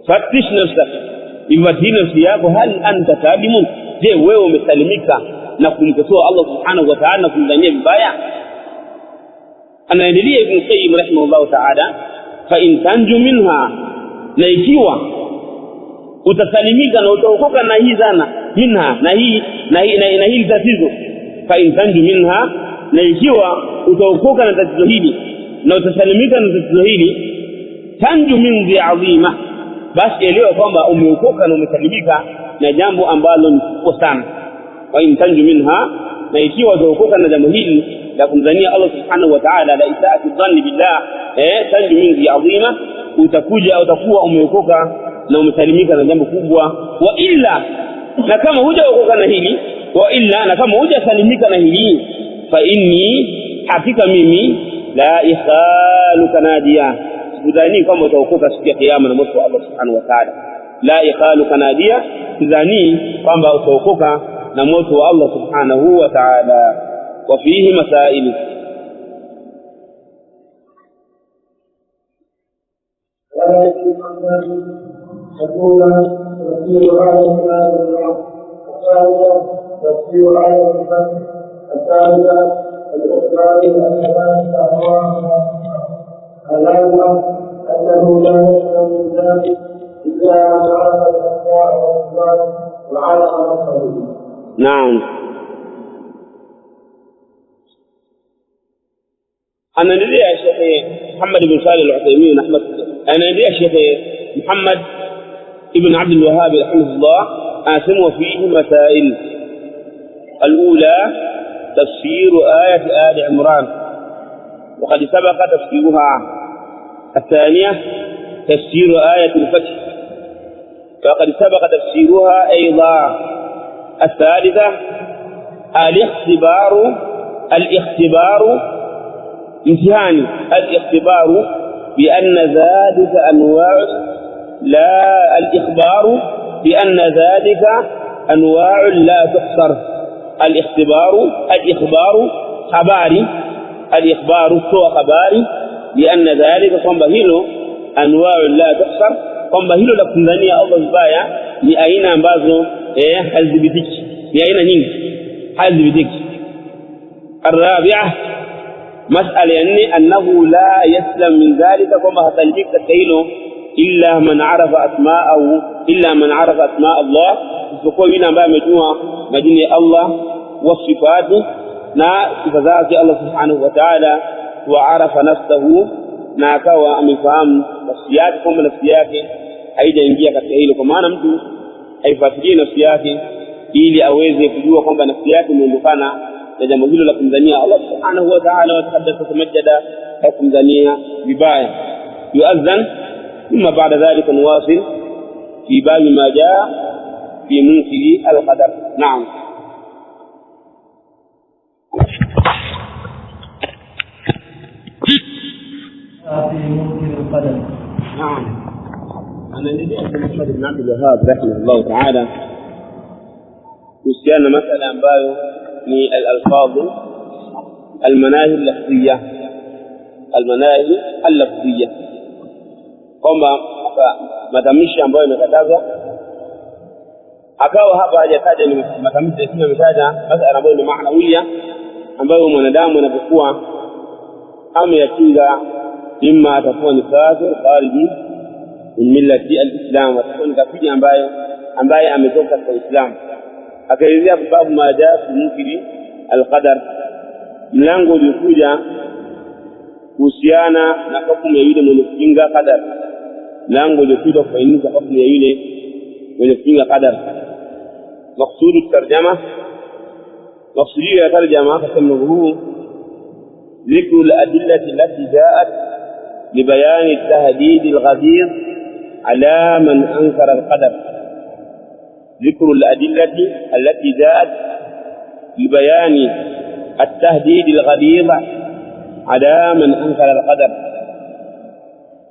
S1: fatish nafsak ifuatilie nafsi yako hal anta talimun je wewe umesalimika na kumkosoa Allah subhanahu wa ta'ala kumdhania vibaya anaendelea Ibn Qayyim rahimahullah ta'ala fa in tanju minha na ikiwa utasalimika na utaokoka na hii dhana minha na hii tatizo, fa in tanju minha, na ikiwa utaokoka na tatizo hili na utasalimika na tatizo hili, tanju min dhi adhima, basi elewa kwamba umeokoka na umesalimika na jambo ambalo ni kubwa sana. Wa in tanju minha, na ikiwa utaokoka na jambo hili la kumdhania Allah subhanahu wa ta'ala, la isaati dhanni billah, tanju min dhi adhima, utakuwa umeokoka na umesalimika na jambo kubwa. Wa illa, na kama hujaokoka na hili, wa illa, na kama hujasalimika na hili, fa inni, hakika mimi, la ikhaluka nadia, sidhani kama utaokoka siku ya kiyama na moto wa Allah subhanahu wa ta'ala. La ikhaluka nadia, sidhani kwamba utaokoka na moto wa Allah subhanahu wa ta'ala. Wa fihi masail.
S2: الأولى تفسير آية الله، الثانية تفسير آية الفتح، الثالثة الإخبار بأن الثالثة أنه لا يسلم من ذلك إلا أن عرف الأخبار والإخبار وعرف نفسه.
S1: نعم. أنا ندري يا شيخ محمد بن صالح العثيمين أحمد، أنا ندري يا شيخ محمد ابن عبد الوهاب رحمه الله آسم فيه مسائل. الأولى تفسير آية آل عمران وقد سبق تفسيرها. الثانية تفسير آية الفتح وقد سبق تفسيرها أيضا. الثالثة الاختبار امتحان الاختبار بأن ذلك أنواع، لا الإخبار بأن ذلك أنواع لا تحصر. الإخبار خباري، الإخبار سوى خباري، بأن ذلك قنبهيله أنواع لا تحصر، قنبهيله لكم ذنيا الله سبايا لأين أنبازه حزبتك، لأين نين حزبتك. الرابعة مسألة أنه لا يسلم من ذلك كما هتلجيك تكيله إلا من عرف أسماء الله، فكل من أنباء مجموعة مدينة الله والصفات نا صفات الله سبحانه وتعالى، وعرف نفسه ناكوا من فهم نفسيات كم نفسيات أيضا ينجيك تكيله كما نمتو أي فاتجي نفسيات ili aweze kujua kwamba nafsi yake imeondokana na jambo hilo la kumdhania Allah subhanahu wa ta'ala wa taqaddasa tamajjada au kumdhania vibaya. Yu'adhan thumma ba'da dhalika nuwasil fi bab ma jaa fi munkiri al-qadar. Naam.
S2: في منكر القدر.
S1: نعم. أنا ندي محمد بن عبد الوهاب رحمه الله تعالى kuhusiana na masala ambayo ni al-alfadh al-manahi al-lafziyya, al-manahi al-lafziyya, kwamba matamshi ambayo yamekatazwa. Akawa hapa hajataja ni matamshi yasiyo yametaja masala ambayo ni maanawiyya, ambayo mwanadamu anapokuwa ameyatinga imma atakuwa ni kafir khariji min millati al-islam, atakuwa ni kafiri ambaye ametoka katika Uislamu. Akaelezea babu majaa fi munkiri al-qadar, mlango uliokuja kuhusiana na hukumu ya yule mwenye kupinga qadar, mlango uliokuja kubainisha hukumu ya yule mwenye kupinga qadar. Maqsudu tarjama, maqsudi ya tarjama kama huu ذكر الأدلة التي جاءت لبيان التهديد الغليظ على من أنكر القدر. ذكر الأدلة التي جاءت لبيان التهديد الغليظ على من أنكر القدر.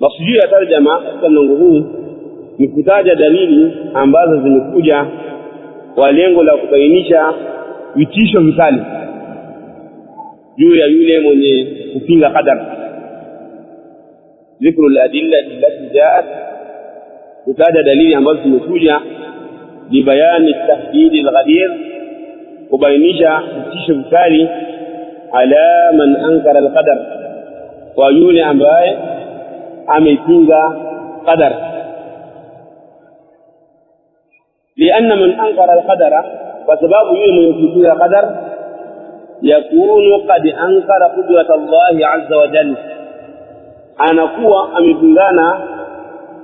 S1: مقصودية ترجمة كنغهو ni kutaja dalili ambazo zimekuja kwa lengo la kubainisha vitisho vikali juu ya yule mwenye kupinga qadar. Dhikru al-adilla allati ja'at, kutaja dalili ambazo zimekuja libayani tahdid al-ghadir, kubainisha vitisho vikali ala man ankara al-qadar, kwa yule ambaye amepinga qadar. لأن من أنكر القدر فسبب يمكن القدر يكون قد أنكر قدرة الله عز وجل anakuwa amepingana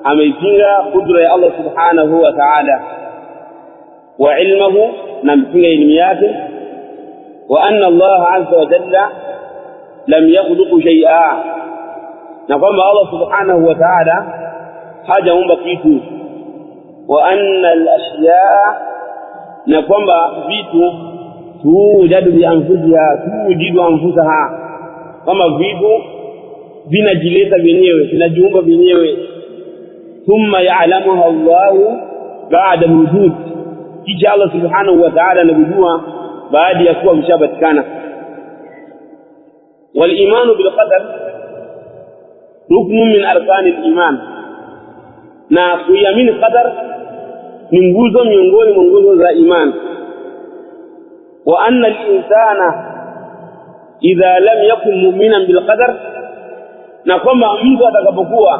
S1: ameipinga kudra ya Allah subhanahu wa ta'ala wa ilmuhu na mpinga elimu yake wa anna Allah azza wa jalla lam yakhluq shay'a na kwamba Allah subhanahu wa ta'ala hajaumba kitu wa anna al-ashya'a na kwamba vitu tujadu bi anfusiha tujidu anfusaha kama vitu vinajileta wenyewe vinajiumba wenyewe thumma ya'lamuha Allah ba'da wujud kisha Allah subhanahu wa ta'ala anajua baada ya kuwa mshabatikana wal iman bil qadar rukn min arkan al iman na kuamini qadar ni nguzo miongoni mwa nguzo za iman wa anna al insana idha lam yakun mu'minan bil qadar na kwamba mtu atakapokuwa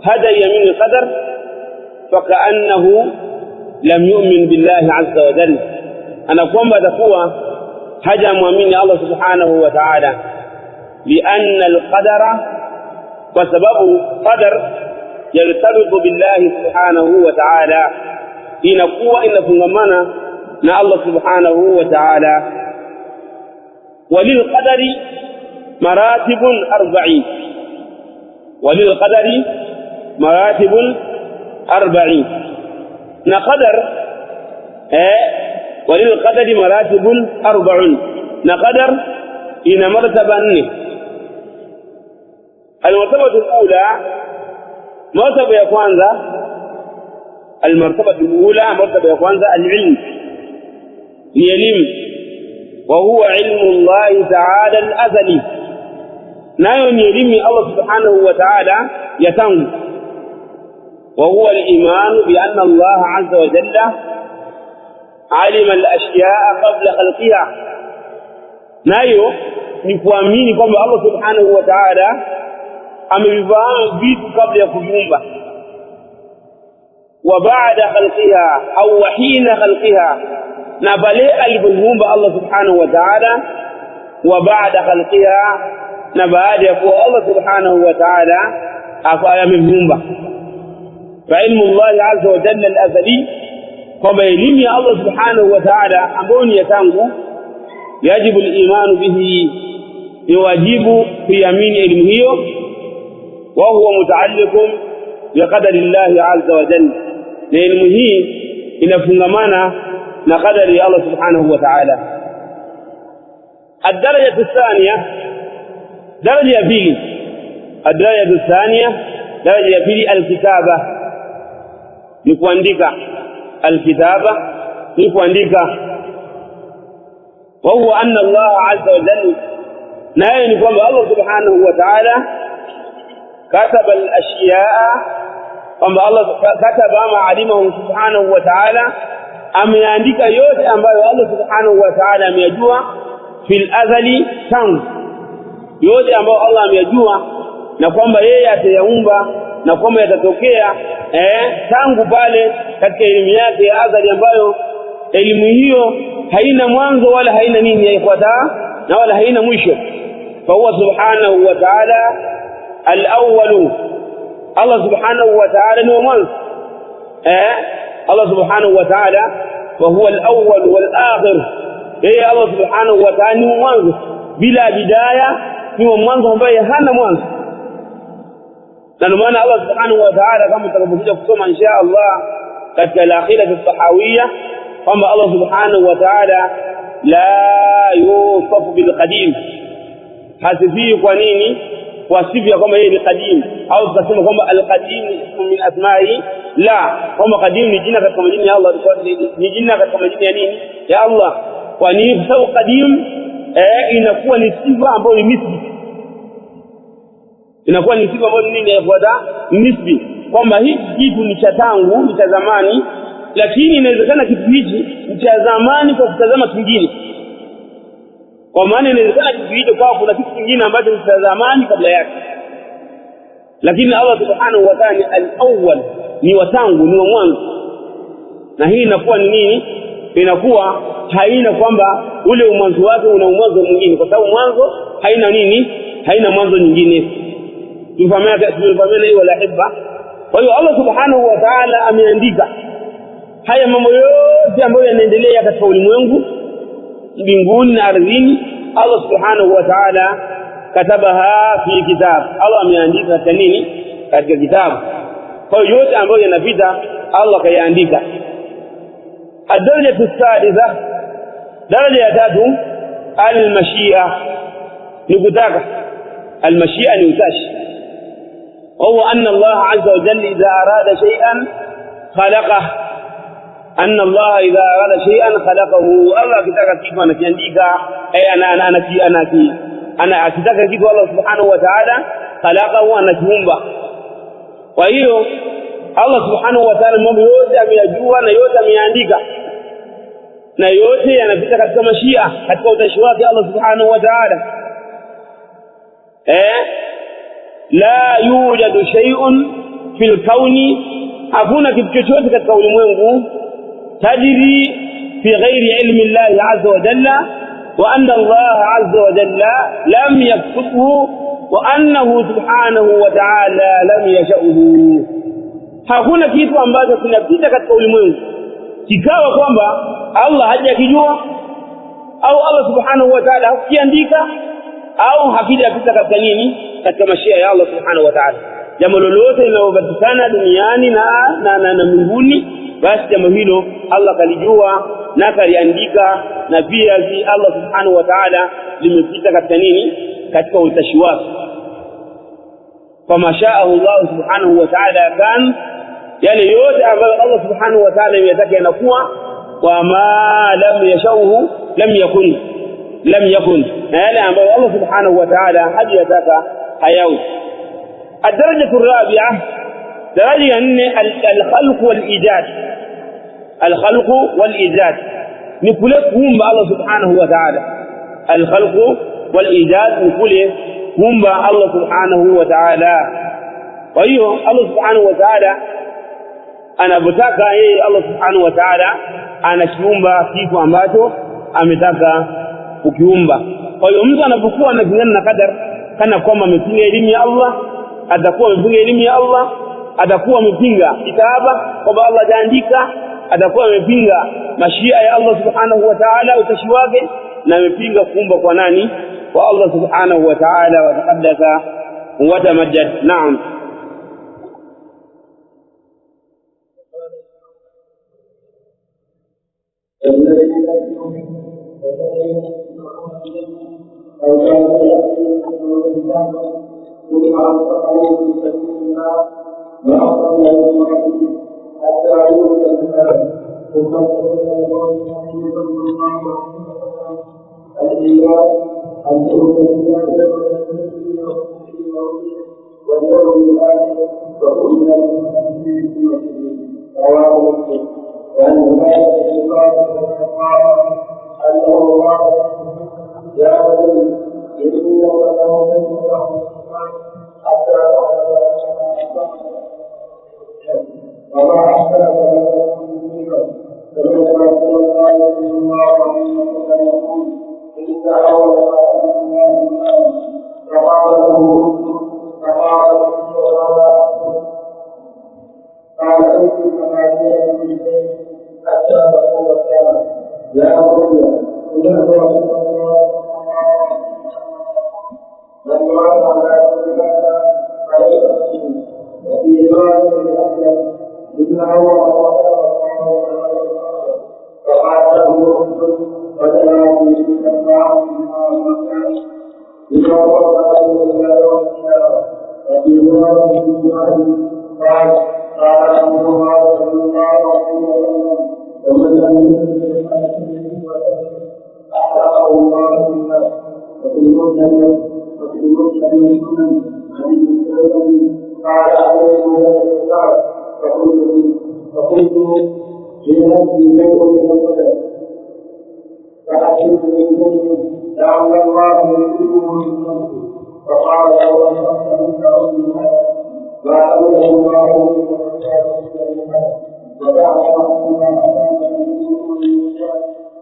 S1: hajaiamini qadar fakaannahu lam yu'min billahi azza wa jalla ana kwamba atakuwa hajamwamini Allah subhanahu wa ta'ala lianna alqadara kwa sababu qadar yartabitu billahi subhanahu wa ta'ala inakuwa inafungamana na Allah subhanahu wa ta'ala walil qadari maratibun 40 وللقدر مراتب 40 نقدر وللقدر مراتب 40 نقدر إن مرتبة المرتبة الأولى مرتبة يكوانزا المرتبة الأولى مرتبة يكوانزا العلم يلم وهو علم الله تعالى الأزلي nayo ni elimu Allah subhanahu wa ta'ala ya tangu wa huwa al-iman bi anna Allah azza wa jalla alima al-ashya'a qabla khalqiha nayo ni kuamini kwamba Allah subhanahu wa ta'ala amevifahamu vitu kabla ya kuviumba wa ba'da khalqiha au hina khalqiha na bale alipoumba Allah subhanahu wa ta'ala wa ba'da khalqiha na baada ya kuwa Allah subhanahu wa ta'ala ameviumba fa ilmu Allah azza wa jalla al-azali kwamba elimu ya Allah subhanahu wa ta'ala ambayo ni ya tangu yajibu al-iman bihi ni wajibu kuamini elimu hiyo wa huwa mutaalliqun bi qadari Allah azza wa jalla na elimu hii inafungamana na qadari ya Allah subhanahu wa ta'ala الدرجة الثانية درجة بيلي الدرجة الثانية درجة بيلي الكتابة نكوانديكا الكتابة نكوانديكا وهو أن الله عز وجل ناين نقوم الله سبحانه وتعالى كتب الأشياء kwamba Allah kataba ma alimahu subhanahu wa ta'ala ameandika yote ambayo Allah subhanahu wa ta'ala ameyajua fil azali tangu yote ambayo Allah ameyajua na kwamba yeye atayaumba na kwamba yatatokea tangu pale katika elimu yake ya azali ambayo elimu hiyo haina mwanzo wala haina nini yafuata na wala haina mwisho fa huwa subhanahu wa ta'ala al-awwal Allah subhanahu wa ta'ala ni mwanzo Allah subhanahu wa ta'ala wa huwa al-awwal wal-akhir yeye Allah subhanahu wa ta'ala ni mwanzo bila bidaya ni mwanzo ambaye hana mwanzo na maana Allah subhanahu wa ta'ala kama tutakapokuja kusoma insha Allah katika al-akhirah as-sahawiyya kwamba Allah subhanahu wa ta'ala la yusafu bil qadim hasifi kwa nini wasifia kwamba yeye ni qadim au tukasema kwamba al-qadim min asma'i la kwamba qadim ni jina katika majina ya Allah ni jina katika majina ya nini ya Allah kwa nini sababu qadim inakuwa ni sifa ambayo ni nisbi inakuwa ni sifa ambayo nini inafuata nisbi kwamba hiki kitu ni cha tangu ni cha zamani lakini inawezekana kitu hiki ni cha zamani kwa kutazama kingine kwa maana inawezekana kitu hicho kwa kuna kitu kingine ambacho ni cha zamani kabla yake lakini Allah subhanahu wa ta'ala al-awwal ni wa tangu ni wa mwanzo na hii inakuwa ni nini? Inakuwa haina kwamba ule mwanzo wake una mwanzo mwingine, kwa sababu mwanzo haina nini? Haina mwanzo nyingine. Tufahamana hiyo la hibba. Kwa hiyo Allah subhanahu wa ta'ala ameandika haya mambo yote ambayo yanaendelea katika ulimwengu, mbinguni na ardhini. Allah subhanahu wa ta'ala katabaha fi kitab. Allah ameandika katika nini? Katika kitabu. Kwa hiyo yote ambayo yanapita Allah kayaandika. الدرجة الثالثة درجة تاتو المشيئة نقطاك المشيئة نوتاش، وهو أن الله عز وجل إذا أراد شيئا خلقه. أن الله إذا أراد شيئا خلقه. الله كتاك كيف أنا كينديك أي أنا كتاك كيف الله سبحانه وتعالى خلقه أنا كيومبا. وهي Allah subhanahu wa ta'ala mambo yote ameyajua na yote ameandika, na yote yanapita katika mashia, katika utashi wake Allah subhanahu wa ta'ala. La yujadu shay'un fil kauni, hakuna kitu chochote katika ulimwengu tajri fi ghairi ilmi Allah azza wa jalla, wa anna Allah azza wa jalla lam yaktubhu, wa annahu subhanahu wa ta'ala lam yasha'uhu. Hakuna kitu ambacho kinapita katika ulimwengu kikawa kwamba Allah hajakijua au Allah subhanahu wa ta'ala hakiandika au hakijapita katika nini? Katika mashia ya Allah subhanahu wa ta'ala. Jambo lolote linalopatikana duniani na mbinguni, basi jambo hilo Allah kalijua na kaliandika, na pia Allah subhanahu wa ta'ala limepita katika nini? Katika utashi wake. Kama shaa Allah subhanahu wa ta'ala kan, yale yote ambayo Allah subhanahu wa ta'ala yataka yanakuwa, wa ma lam yashauhu lam yakun, na yale ambayo Allah subhanahu wa ta'ala hajataka hayawi. الدرجة الرابعة درجة الخلق والإيجاد. الخلق والإيجاد نقولهم الله سبحانه وتعالى. الخلق والإيجاد نقولهم الله سبحانه وتعالى. وهي الله سبحانه وتعالى anapotaka yeye Allah subhanahu wa ta'ala anakiumba kitu ambacho ametaka kukiumba. Kwa hiyo mtu anapokuwa anapingana na qadar, kana kwamba amepinga elimu ya Allah, atakuwa amepinga elimu ya Allah, atakuwa amepinga kitaba kwamba Allah hajaandika, atakuwa amepinga mashia ya Allah subhanahu wa ta'ala, utashi wake, na amepinga kuumba kwa nani? Kwa Allah subhanahu wa ta'ala, wa taqaddasa wa tamajjad. Naam.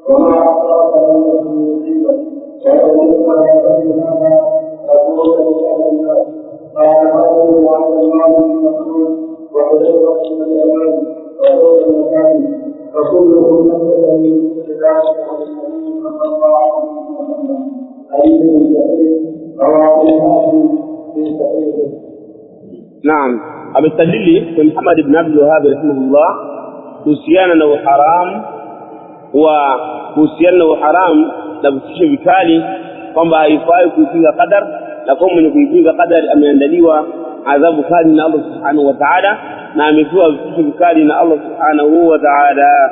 S2: وما أعطاك من المصيبة ويقول على سبيلها تقول لسان الناس قال هذا على الله من مسؤول وحذيفة بن اليمان وحذيفة المكان فكلهم نزل من ذلك عن النبي صلى الله عليه وسلم حديث صحيح رواه الحاكم في صحيحه.
S1: نعم. أبستدل في محمد بن عبد الوهاب رحمه الله kuhusiana na uharamu wa kuhusiana na uharamu na vitisho vikali kwamba haifai kuipinga qadar na kwa mwenye kuipinga qadar ameandaliwa adhabu kali na Allah subhanahu wa ta'ala na amepewa vitisho vikali na Allah subhanahu wa ta'ala.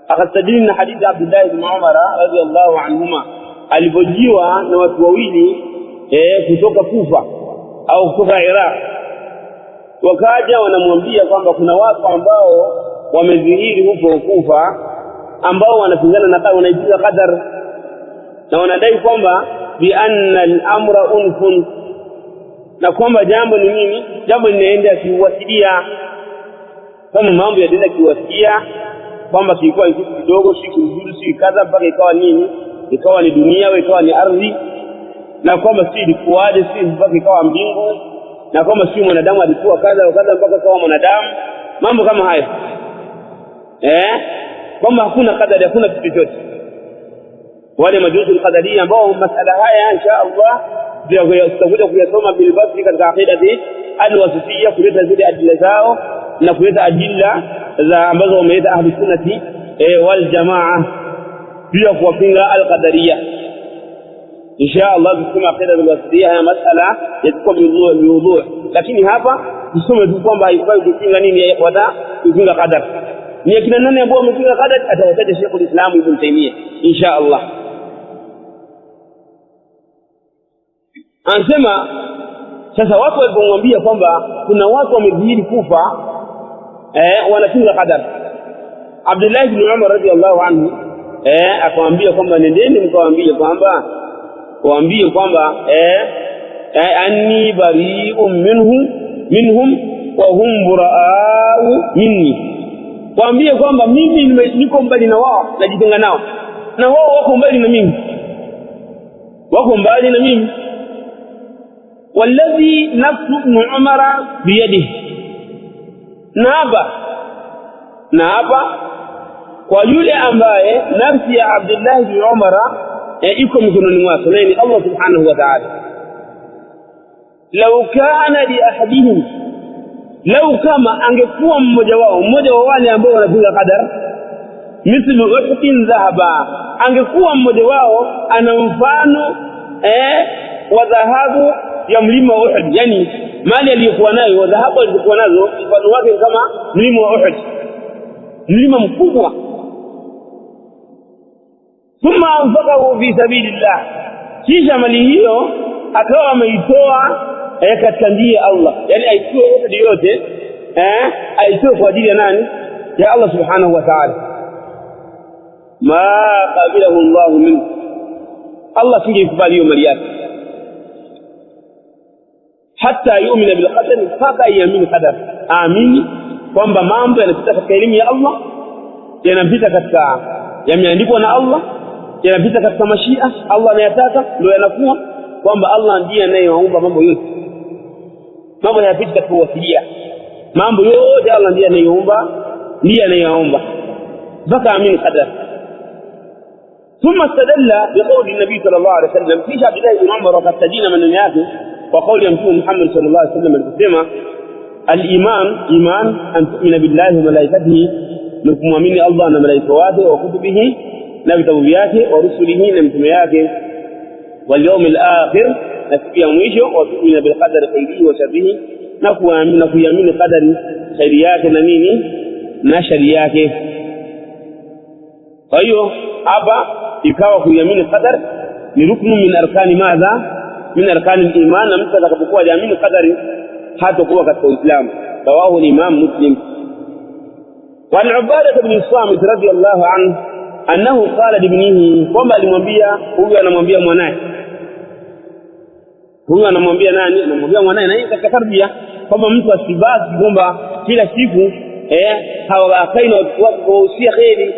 S1: Akastadili na hadithi Abdullah ibn Umar radhiyallahu anhuma alipojiwa na watu wawili kutoka Kufa au kutoka Iraq, wakaja wanamwambia kwamba kuna watu ambao wamedhihiri huko Kufa ambao wanapingana na qadar, wanaipinga qadar na wanadai kwamba bi anna al-amra unfun, na kwamba jambo ni nini? Jambo linaenda kiwasilia, kama mambo yanaenda kiwasilia, kwamba kilikuwa ni kitu kidogo, si kizuri, si kadha, mpaka ikawa nini, ikawa ni dunia au ikawa ni ardhi, na kwamba si ilikuwaje, si mpaka ikawa mbingu, na kwamba si mwanadamu alikuwa kadha wa kadha mpaka kawa mwanadamu, mambo kama hayo. Kwamba hakuna qadari, hakuna kitu chochote. Wale majusi al-qadariya ambao masala haya insha Allah tutakuja kuyasoma bilbasi katika aqidati al-wasitiyya, kuleta zile adilla zao na kuleta adilla za ambazo wameita ahli sunnati wal jamaa pia kuwapinga al-qadariyya. insha Allah tukisoma aqida al-wasitiyya haya masala yatakuwa biwudu, lakini hapa tusome tu kwamba haifai kupinga nini, wata kupinga qadar. Ni akina nani ambao wamepinga qadar? Atawataja Sheikh al-Islam Ibn Taymiyyah insha Allah. Anasema sasa watu walipomwambia kwamba kuna watu wamedhihiri Kufa wanapinga qadar, Abdullah ibn Umar radhiyallahu anhu akamwambia kwamba nendeni mkawaambie kwamba waambie kwamba anni bari'un minhum wa hum bura'u minni, waambie kwamba mimi niko mbali na wao, najitenga nao, na wao wako mbali na mimi, wako mbali na mimi. والذي نفس ابن عمر بيده، naapa kwa yule ambaye nafsi ya Abdullah ibn Umar iko mikononi mwake, ni Allah subhanahu wa ta'ala. Law kana li ahadihim, law kama angekuwa mmoja wa wale ambao wanapinga qadar, mithlu uhudin dhahaba, angekuwa mmoja wao ana mfano wa dhahabu ya mlima wa Uhud, yani mali aliyokuwa nayo, dhahabu alizokuwa nazo mfano wake kama mlima wa Uhud, mlima mkubwa. Thumma anfaqahu fi sabilillah, kisha mali hiyo akawa ameitoa katika njia ya Allah, yani aitoe Uhud yote aitoe kwa ajili ya nani? Ya Allah subhanahu wa ta'ala. Ma qabilahu Allah minhu, Allah singekubali hiyo mali yake hata yu'mina bil qadari, mpaka yaamini qadar, aamini kwamba mambo yanapita katika elimu ya Allah, yanapita katika yameandikwa na Allah, yanapita katika mashia Allah anayataka ndio yanakuwa, kwamba Allah ndiye anayeumba mambo yote, mambo yanapita katika wasilia, mambo yote Allah ndiye anayeumba, ndiye anayeumba, mpaka aamini qadar. ثم استدل بقول النبي صلى الله عليه وسلم في عبد الله بن عمر وقد تدين من الناس وقول يمتون محمد صلى الله عليه وسلم الكتمة الإيمان أن تؤمن بالله وملائكته، نكمن الله وملائكته وكتبه نبتوبياته ورسله نمتمياته واليوم الآخر نسبي أمويشه، وتؤمن بالقدر خيره وشره، نكو يمين قدر خيرياته نميني نشرياته. فأيوه أبا ikawa kuamini qadar ni ruknu min arkani madha, min arkani al-iman, na mtu atakapokuwa aliamini qadari hatakuwa katika Uislamu. Rawahu al-Imam Muslim. Wa al-Ubadah ibn Samit radiyallahu anhu annahu qala libnihi, kwamba alimwambia huyu, anamwambia mwanae, huyu anamwambia nani? Anamwambia mwanae, na hii katika tarbia kwamba mtu asibaki kwamba kila siku hawa akaina watu kuhusia khairi,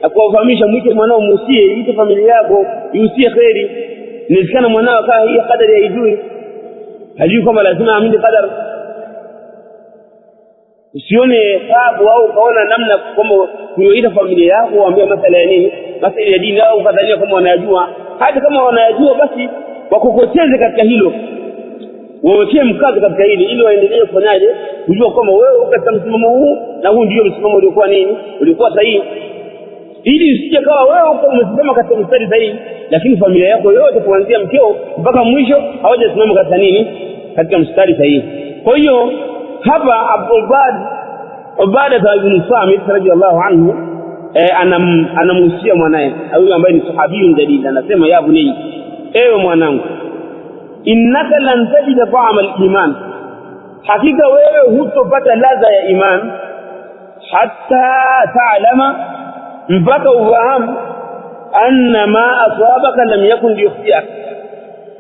S1: akuwafahamisha mwite mwanao muhusie, ite familia yako yuhusie khairi. Inawezekana mwanao kaa hii kadari haijui, hajui kama lazima aamini kadari. Usione sababu au kaona namna kwamba kuyoita familia yako waambia masala ya nini, masala ya dini au kadhalika, kama wanajua. Hata kama wanajua basi wakukoteze katika hilo, wawekee mkazo katika hili ili waendelee kufanyaje, kujua kwamba wewe uko katika msimamo huu na huu ndio msimamo uliokuwa nini, ulikuwa sahihi. Ili usije kawa wewe uko umesimama katika mstari sahihi lakini familia yako yote kuanzia mkeo mpaka mwisho hawajasimama katika nini, katika mstari sahihi. Kwa hiyo hapa Ubadah ibn Samit radhiyallahu anhu anamhusia mwanae huyu ambaye ni sahabiyun jalil, anasema ya bunayya, ewe mwanangu, innaka lan tajida ta'ama al-iman, hakika wewe hutopata ladha ya iman, hatta ta'lama, mpaka ufahamu, anna ma asabaka lam yakun liyukhtiak,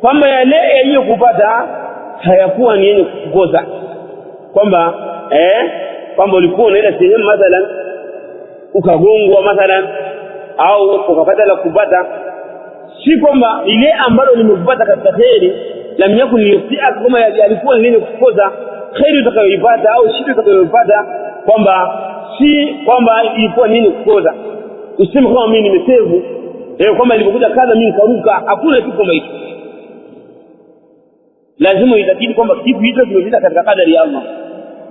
S1: kwamba yale yaliyokupata hayakuwa ni yenye kukukosa. Kwamba kwamba ulikuwa unaenda sehemu mathalan ukagongwa mathalan au ukapata la kupata, si kwamba ile ambalo limekupata katika khairi lam yakun liyukhtiak, kama alikuwa ni yenye kukosa khairi utakayoipata au shida utakayoipata, kwamba si kwamba ilikuwa nini kukosa. Useme kama mimi nimesevu kwamba nilipokuja kaza mimi nikaruka, hakuna kitu kama hicho. Lazima itakidi kwamba kitu hicho kimepita katika kadari ya Allah.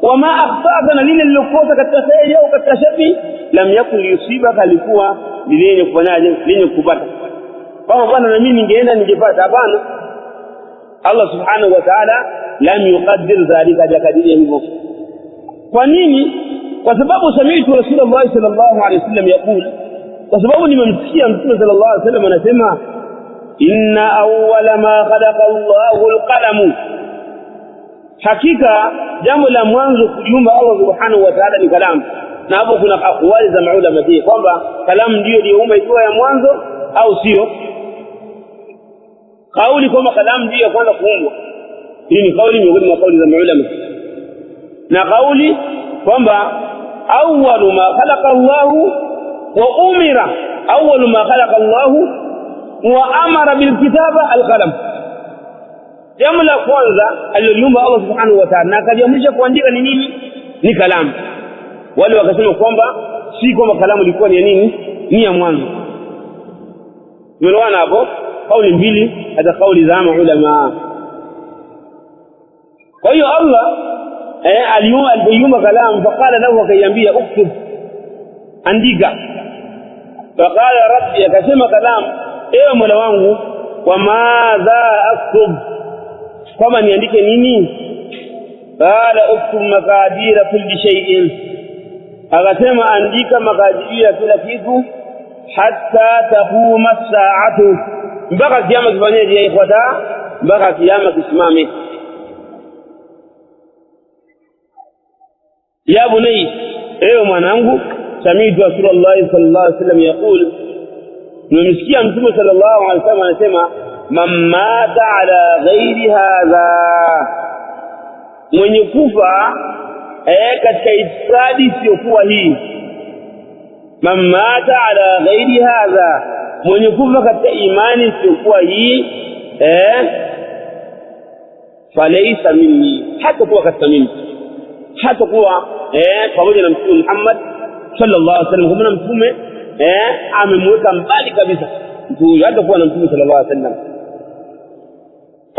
S1: Wama akhtaka, na lile lilokosa katika khairi au katika shari, lam yakun liyusibaka, alikuwa lenye kufanyaje, lenye kupata. Kama bwana na mimi ningeenda ningepata, hapana. Allah subhanahu wa ta'ala lam yuqaddir dhalika, jakadiria hivyo. Kwa nini? Kwa sababu sami'tu Rasulullah sallallahu alayhi wasallam yaqul, kwa sababu nimemsikia Mtume sallallahu alayhi wasallam anasema, inna awwala ma khalaqa Allahu al-qalam, hakika jambo la mwanzo kuumba Allah subhanahu wa ta'ala ni kalamu. Na hapo kuna akwali za maulama kwamba kalamu ndio iliyoumba ikiwa ya mwanzo au sio. Kauli kwamba kalamu ndio kwanza kuumbwa, hii ni kauli miongoni mwa kauli za maulama. Na kauli kwamba awwalu ma khalaqa Allahu wa umira, awwalu ma khalaqa Allahu wa amara bil kitaba al-qalam, jambo la kwanza aliloumba Allah subhanahu wa ta'ala na akajiamrisha kuandika ni nini? Ni kalamu. Wale wakasema kwamba si kwamba kalamu ilikuwa ni ya nini, ni ya mwanzo. Umeona hapo kauli mbili, hata kauli za maulama. Kwa hiyo Allah aliumba kalamu, faqala lahu, akaiambia uktub, andika. Faqala rabbi, akasema kalamu, ewe Mola wangu, wa madha aktub, kama niandike nini? Qala uktub maqadira kulli shay'in, akasema andika makadiria kila kitu, hatta taquma as-sa'atu, mpaka kiyama kifanyeje ya ikhwata, mpaka kiyama kisimame. Ya bunayya, ewe mwanangu, sami'tu Rasulullah sallallahu alaihi wasallam yaqul, nimesikia Mtume sallallahu alaihi wasallam anasema, man mata ala ghairi hadha, mwenye kufa katika itikadi isiyokuwa hii. Man mata ala ghairi hadha, mwenye kufa katika imani isiyokuwa hii, falaysa minni, hata kuwa katika mimi, hata kuwa pamoja na Mtume Muhammad sallallahu alaihi wasallam. Kama Mtume amemweka mbali kabisa mtu, hata kuwa na Mtume sallallahu alaihi wasallam.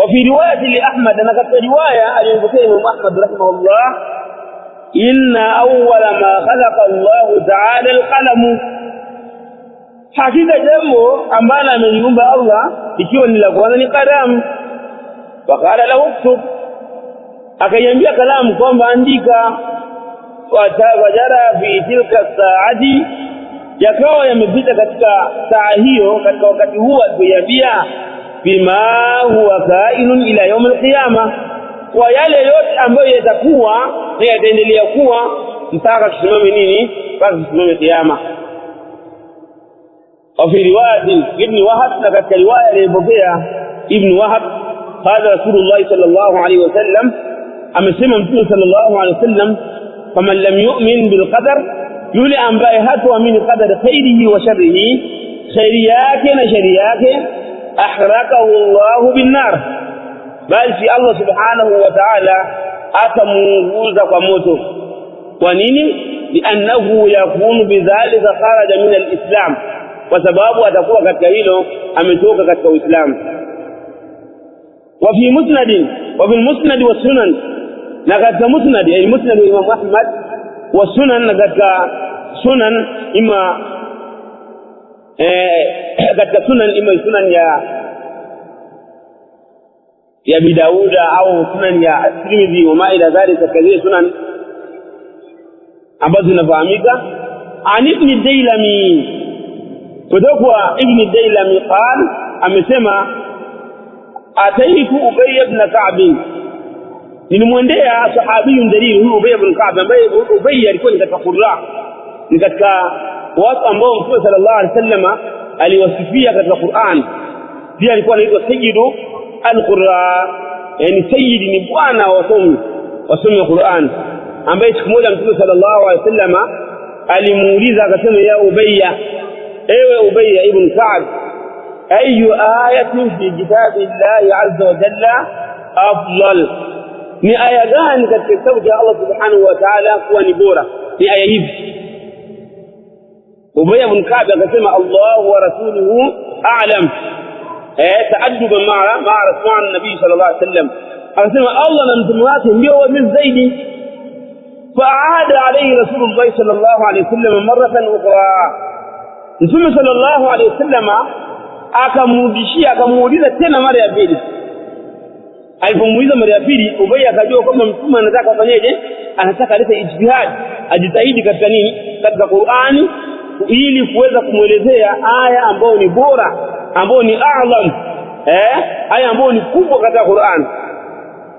S1: وفي رواية لأحمد، أنا قد رواية الإمام أحمد رحمه الله، إن أول ما خلق الله تعالى القلم، حقيقة جمعه أمانا من يوم الله ikiwa لقوانا لقلم. فقال له اكتب، akaiambia kalamu kwamba andika. Wajara fi tilka saati, yakawa yamepita katika saa hiyo, katika wakati huo alipoiambia, bima huwa kainun ila yawm al-qiyama, kwa yale yote ambayo yatakuwa na yataendelea kuwa mpaka kisimame nini, mpaka kisimame kiyama. وفي رواية ابن وهب، لقد رواية لبوكية ابن وهب، قال رسول الله صلى الله عليه وسلم، amesema Mtume sallallahu alaihi wasallam, faman lam yu'min bil qadar, yule ambaye hatuamini qadar khairihi wa sharrihi, khairi yake na shari yake, ahrakahu Allahu bin nar, bali Allah subhanahu wa ta'ala atamuunguza kwa moto. Kwa nini? Li'annahu yakunu bidhalika kharaja min al-islam, kwa sababu atakuwa katika hilo ametoka katika Uislamu. Wa fi musnad wa bil musnad wa sunan, na katika musnad ay musnad wa Imam Ahmad wa sunan, na katika sunan ima katika sunan ima sunan ya Abi Daud au sunan ya Tirmidhi wa ma ila dhalika, kadhi sunan ambazo zinafahamika. An Ibn Dailami, kutoka Ibn Dailami qal, amesema ataitu Ubay ibn Ka'b, nilimwendea sahabi dalili huyu Ubay ibn Ka'b, ambaye Ubay alikuwa ni katika qurra, ni katika watu ambao Mtume sallallahu alaihi wasallam aliwasifia katika Qur'an. Pia alikuwa anaitwa sayyidu al-qurra, yani sayyid ni bwana wa wasomi wa Qur'an, ambaye siku moja Mtume sallallahu alaihi wasallam alimuuliza akasema, ya Ubayya, ewe Ubayya ibn Ka'b, ayu ayatin fi kitabillahi azza wa jalla afdal, ni aya gani katika kitabu cha Allah subhanahu wa ta'ala kuwa ni bora? Ni aya hivi. Ubayy ibn Ka'b akasema, Allah wa rasuluhu a'lam, taadduban ma'a rasul nabii sallallahu alaihi wasallam, akasema Allah na mtume wake ndio wazi zaidi. Fa'ada alayhi rasulullah sallallahu alaihi wasallam maratan ukhra, mtume sallallahu alaihi wasallam akamuuliza tena mara ya pili. Alipomuuliza mara ya pili, Ubay akajua kwamba mtume anataka afanyeje, anataka alete ijtihad, ajitahidi katika nini, katika Qur'ani, ili kuweza kumuelezea aya ambayo ni bora, ambayo ni a'lam, aya ambayo ni kubwa katika Qur'an.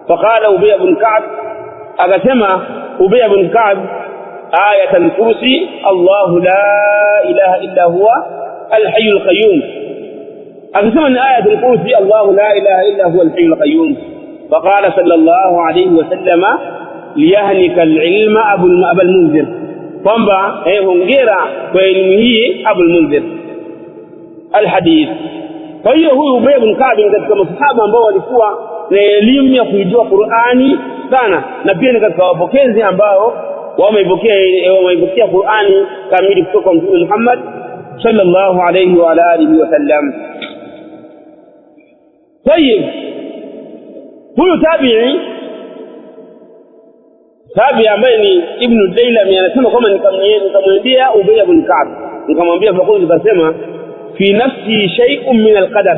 S1: Faqala Ubay ibn Ka'b, akasema Ubay ibn Ka'b, ayatul kursi, Allahu la ilaha illa huwa al-hayyul qayyum, akasema ni ayatul kursi, Allahu la ilaha illa huwa al-hayyul qayyum. Faqala sallallahu alayhi wa sallama, liyahnika al-ilma Abul Munzir, kwamba hongera kwa elimu hii Abul Munzir al-hadith. Kwa hiyo huyu Ubay ibn Ka'b ni katika masahaba ambao walikuwa na elimu ya kujua Qur'ani sana, na pia ni katika wapokezi ambao wameipokea Qur'ani kamili kutoka kwa Mtume Muhammad sallallahu alayhi wa alihi wa sallam. Tayeb, huyu tabi'i ambaye ni Ibn Dailami anasema kwamba nikamwendea Ubay ibn Ka'b, nikamwambia fakulu, nikasema fi nafsi shay'un min al-qadar,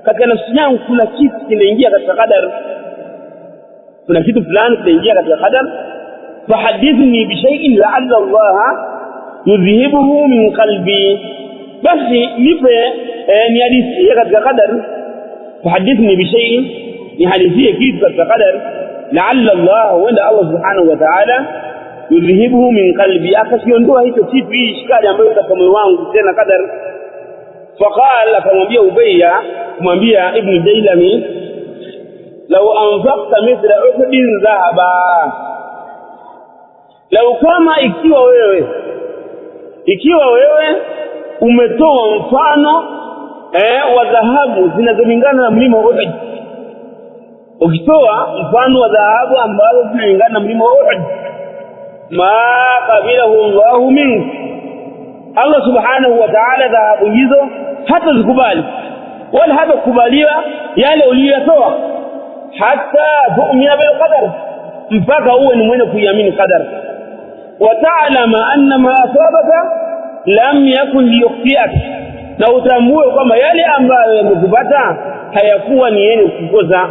S1: katika nafsi yangu kuna kitu kinaingia katika qadar, kuna kitu fulani kinaingia katika qadar. Fahadithni bi shay'in la'alla Allah yudhihibuhu min qalbi, basi nipe ni hadithi katika qadar. Fahadithni bi shay'in, ni hadithi kitu katika qadar, la'alla Allah, wanda Allah subhanahu wa ta'ala yudhihibuhu min qalbi, akasiondoa hicho kitu, hii shikali ambayo katika moyo wangu tena qadar. Faqala, akamwambia Ubayya, kumwambia Ibn Dailami, law anfaqta mithla Uhudin dhahaba, lau kama ikiwa wewe umetoa mfano wa dhahabu zinazolingana na mlima Uhud, ukitoa mfano wa dhahabu ambazo zinalingana na mlima Uhud, ma qabilahu Allahu minka, Allah subhanahu wa ta'ala dhahabu hizo hata zikubali, wala hata kukubaliwa yale uliyotoa, hata tu'mina bil qadar, mpaka uwe ni mwenye kuiamini qadar. Wa ta'lama anna ma asabaka lam yakun liyukhtiak, na utambue kwamba yale ambayo yamekupata hayakuwa ni yenye kukukosa.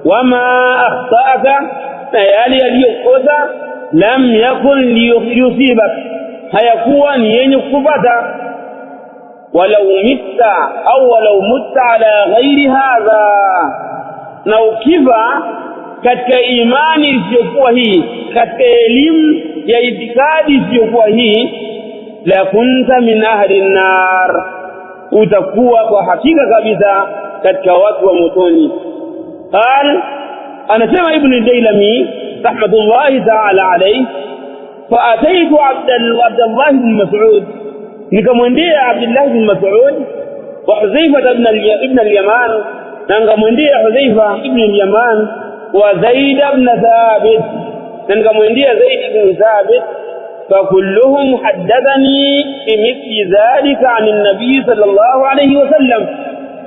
S1: Wama akhtaaka, na yale yaliyokosa lam yakun liyusibak, hayakuwa ni yenye kukupata. Walau mitta au walau mutta ala ghairi hadha, na ukifa katika imani isiyokuwa hii, katika elimu ya itikadi isiyokuwa hii, la kunta min ahli an-nar, utakuwa kwa hakika kabisa katika watu wa motoni. Qal, anasema Ibn al-Dailami rahmatullahi ta'ala alayhi, فأتيت عبد الله بن مسعود nikamwendea Abdullah bin Mas'ud wa Hudhayfa ibn al-Yaman, na nikamwendea Hudhayfa ibn al-Yaman wa Zaid ibn Thabit, na nikamwendea Zaid ibn Thabit, فكلهم حدثني بمثل ذلك عن النبي صلى الله عليه وسلم.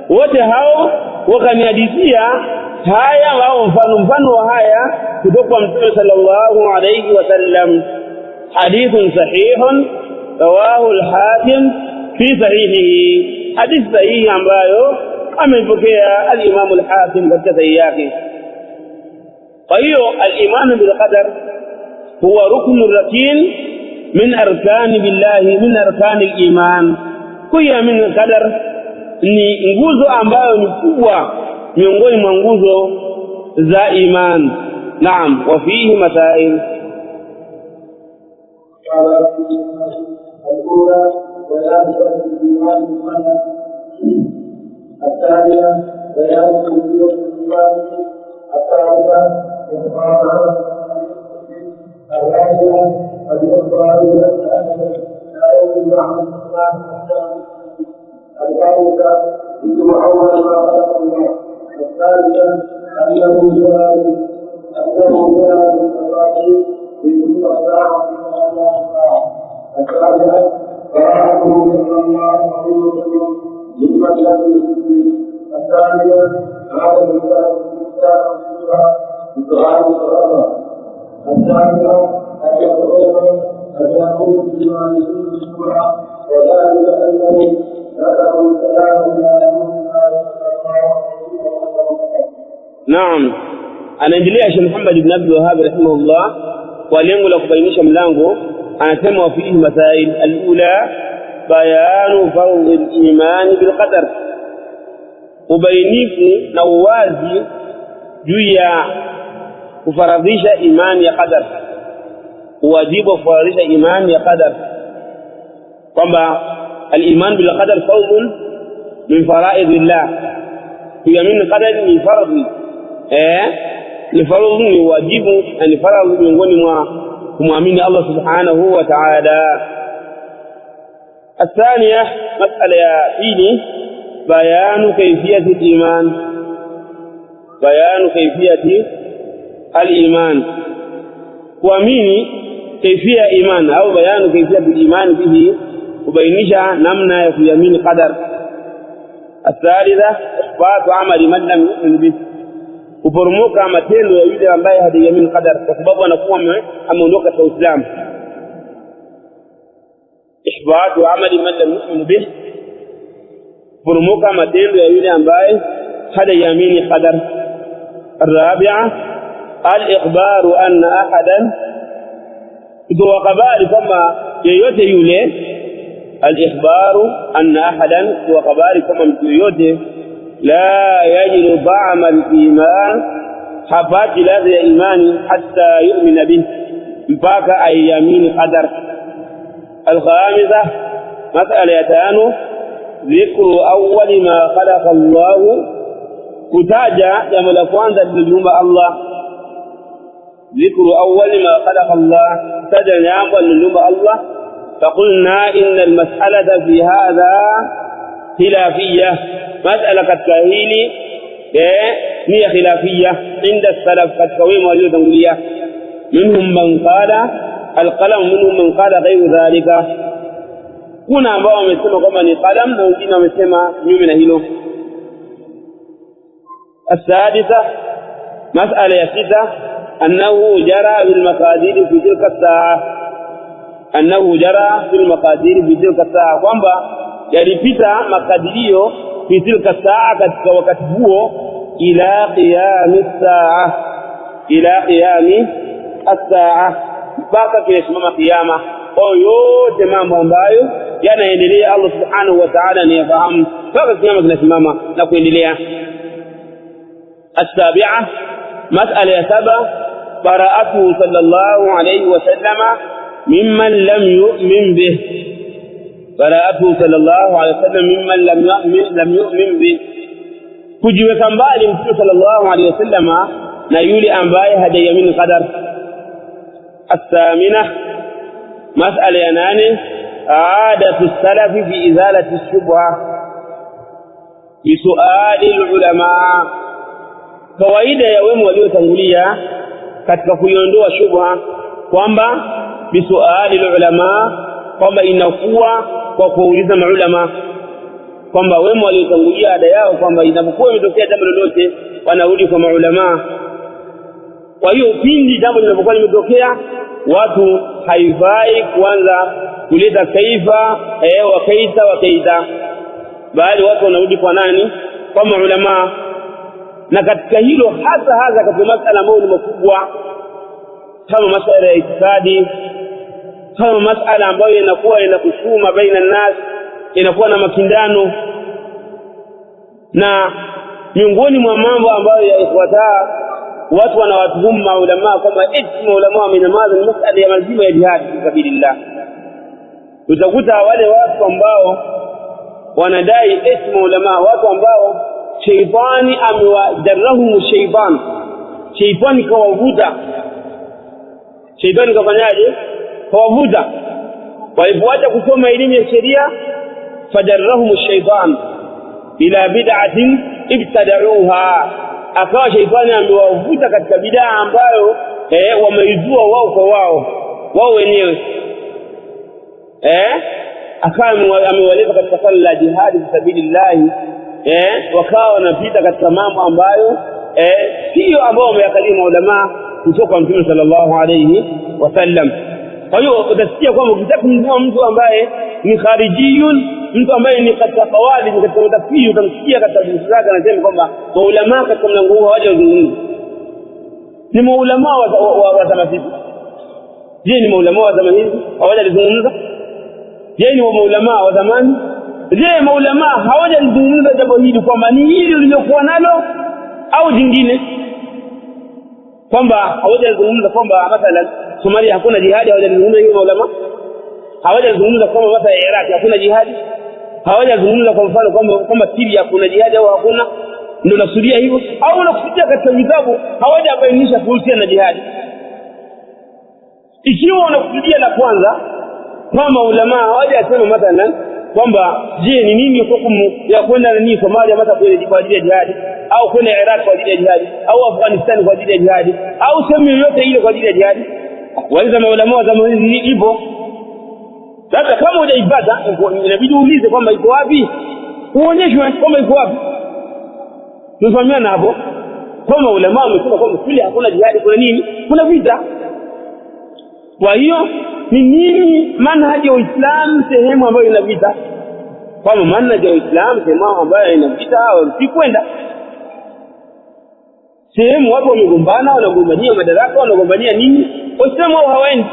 S1: wote hao wakanihadithia haya au mfano wa haya kutoka kwa Mtume sallallahu alayhi wasallam. hadithun sahihun rawahu al-Hakim fi sahihihi, hadith sahihi ambayo amepokea al-Imam al-Hakim katika sahihi yake. Kwa hiyo al-iman bil qadar huwa ruknun rakin min arkani billahi, min arkani al-iman. kuamini qadar ni nguzo ambayo ni kubwa miongoni mwa nguzo za iman. Naam, wa fihi masail.
S2: الأولى بيان الإيمان بالقدر، الثانية بيان وجوب الإيمان، الثالثة إخبار الرابعة الإخبار لا يوجد عن الإسلام الخامسة ذكر أول ما خلق الله، الثالثة أنه جلال التفاصيل في كل ساعة من الله، الثالثة براءته صلى الله عليه وسلم ممن لم يسلم، الثانية هذا الإنسان بسؤال الصلاة، الثالثة أن يتغير أن يكون بما يكون بالسرعة، وذلك أنه ذكر الكلام لا
S1: Naam, anaendelea Sheikh Muhammad ibn Abdul Wahhab rahimahullah kwa lengo la kubainisha mlango. Anasema wa fihi masail. al-ula bayanu fardh al-iman bil qadar, ubainifu na uwazi juu ya kufaradhisha imani ya qadar, wajibu wa kufaradhisha imani ya qadar, kwamba al-iman bil qadar fardhun min fara'idillah. kuamini qadar ni fardhi, ni fardhi, ni wajibu, ni fardhi miongoni mwa kumwamini Allah subhanahu wa ta'ala. الثانية مسألة فيه بيان كيفية الإيمان، بيان كيفية الإيمان، kuamini كيفية إيمان أو بيان كيفية الإيمان به، وبينشا نمنا يامين قدر. الثالثة إثبات عمل من لم يؤمن به، kuporomoka matendo ya yule ambaye hajaiamini qadar, kwa sababu anakuwa ameondoka kwa Uislamu. Ihbatu amali man lam yu'min bih, kuporomoka matendo ya yule ambaye hajaiamini qadar. الرابعة الإخبار أن أحدا إذا خبر كما yeyote yule، الإخبار أن أحدا إذا خبر كما yeyote لا يجد طعم الإيمان، حفاظ ladha ya imani hatta yu'mina bih, mpaka ayamini qadar. الخامسة مسألة ya tano ذكر أول ما خلق الله، kutaja jambo la kwanza lililoumba Allah. ذكر أول ما خلق الله، kutaja jambo lililoumba Allah. فقلنا إن المسألة في هذا خلافية، مسألة katika hili ni khilafiyya inda salaf, katika wema waliotangulia. minhum man qala alqalam, minhum man qala ghayru dhalika, kuna ambao wamesema kwamba ni qalam na wengine wamesema nyume na hilo. السادسة مسألة ya sita أنه جرى بالمقادير في تلك الساعة، أنه جرى بالمقادير في تلك الساعة، kwamba yalipita makadirio fi tilka saa, katika wakati huo, ila qiyami saa, ila qiyami as-saa, mpaka kisimama kiyama. Kwa yote mambo ambayo yanaendelea Allah subhanahu wa ta'ala ni yafahamu mpaka kiyama kinasimama na kuendelea. السابعة مسألة 7 براءته صلى الله عليه وسلم ممن لم يؤمن به، براءته صلى الله عليه وسلم ممن لم يؤمن به، kujiweka mbali Mtume sallallahu alaihi wasallam na yule ambaye hajaiamini qadar. الثامنة مسألة يعني عادة السلف في إزالة الشبهة بسؤال العلماء. kawaida ya wema waliotangulia katika kuiondoa shubha kwamba bisuali ulama, kwamba inakuwa kwa kuuliza maulama, kwamba wema waliotangulia ada yao kwamba inapokuwa imetokea jambo lolote wanarudi kwa maulama. Kwa hiyo pindi jambo linapokuwa limetokea, watu haifai kuanza kuleta kaifa wakaita, bali watu wanarudi kwa nani? Kwa maulama. Na katika hilo hasa katika masala ambayo ni makubwa kama masala ya itikadi, kama masala ambayo inakuwa inakusuma baina nas, inakuwa na makindano, na miongoni mwa mambo ambayo ya ikhwata watu wanawatuhumu maulama kwamba eti maulama wamenyamaza ni masala ya mazima ya jihad fi sabilillah. Utakuta wale watu ambao wanadai eti maulama, watu ambao shaitani amewajarrahu shaitani kawavuta. Shaitani kafanyaje? Kawavuta. Walipoacha kusoma elimu ya sheria, fajarrahum shaitan ila bid'atin ibtada'uha, akawa shaitani amewavuta katika bid'a ambayo wameizua wao kwa wao wenyewe. Akawa amewaleta katika swala la jihad fi sabilillah, wakawa wanapita katika mambo ambayo sio ambao wameyakalimu maulama kutoka Mtume sallallahu alayhi wasallam. Kwa hiyo utasikia kwamba ukitaka kumjua mtu ambaye ni kharijiyun, mtu ambaye ni katika tawali, ni katika utafsiri, utamsikia katika vitabu zake anasema kwamba maulama katika mlango huu hawajazungumza. Ni maulama wa zama hizi. Je, ni maulama wa zama hizi hawajazungumza? Je, ni maulama wa zamani? Je, maulama hawajazungumza jambo hili kwamba ni hili lililokuwa nalo au jingine? Kwamba hawajazungumza kwamba mathalan Somalia hakuna jihadi, hawajazungumza hiyo maulama. Hawajazungumza kwamba mathalan Iraq hakuna jihadi. Hawajazungumza kwa mfano kwamba Syria hakuna jihadi au hakuna. Ndio nasudia hivyo, au unakusikia katika vitabu hawajabainisha kuhusiana na jihadi. Ikiwa unakusudia la kwanza kama ulama hawajasema mathalan kwamba je ni nini hukumu ya kwenda nini Somalia mata kwa ajili ya jihadi, au kwenda Iraq kwa ajili ya jihadi, au Afghanistan kwa ajili ya jihadi, au sehemu yoyote ile kwa ajili ya jihadi, waliza maulama wa zama hizi hivyo. Sasa kama hujaipata inabidi uulize kwamba iko wapi, uonyeshwe kwamba iko wapi. Tunafahamana hapo kama ulama wamesema kwamba kule hakuna jihadi, kuna nini? Kuna vita. Kwa hiyo ni nini manhaji ya Uislamu sehemu ambayo ina vita? Kama manhaji ya Uislamu sehemu ambayo ina vita si kwenda. Sehemu watu wamegombana, wanagombania madaraka, wanagombania nini, Waislamu hawaendi.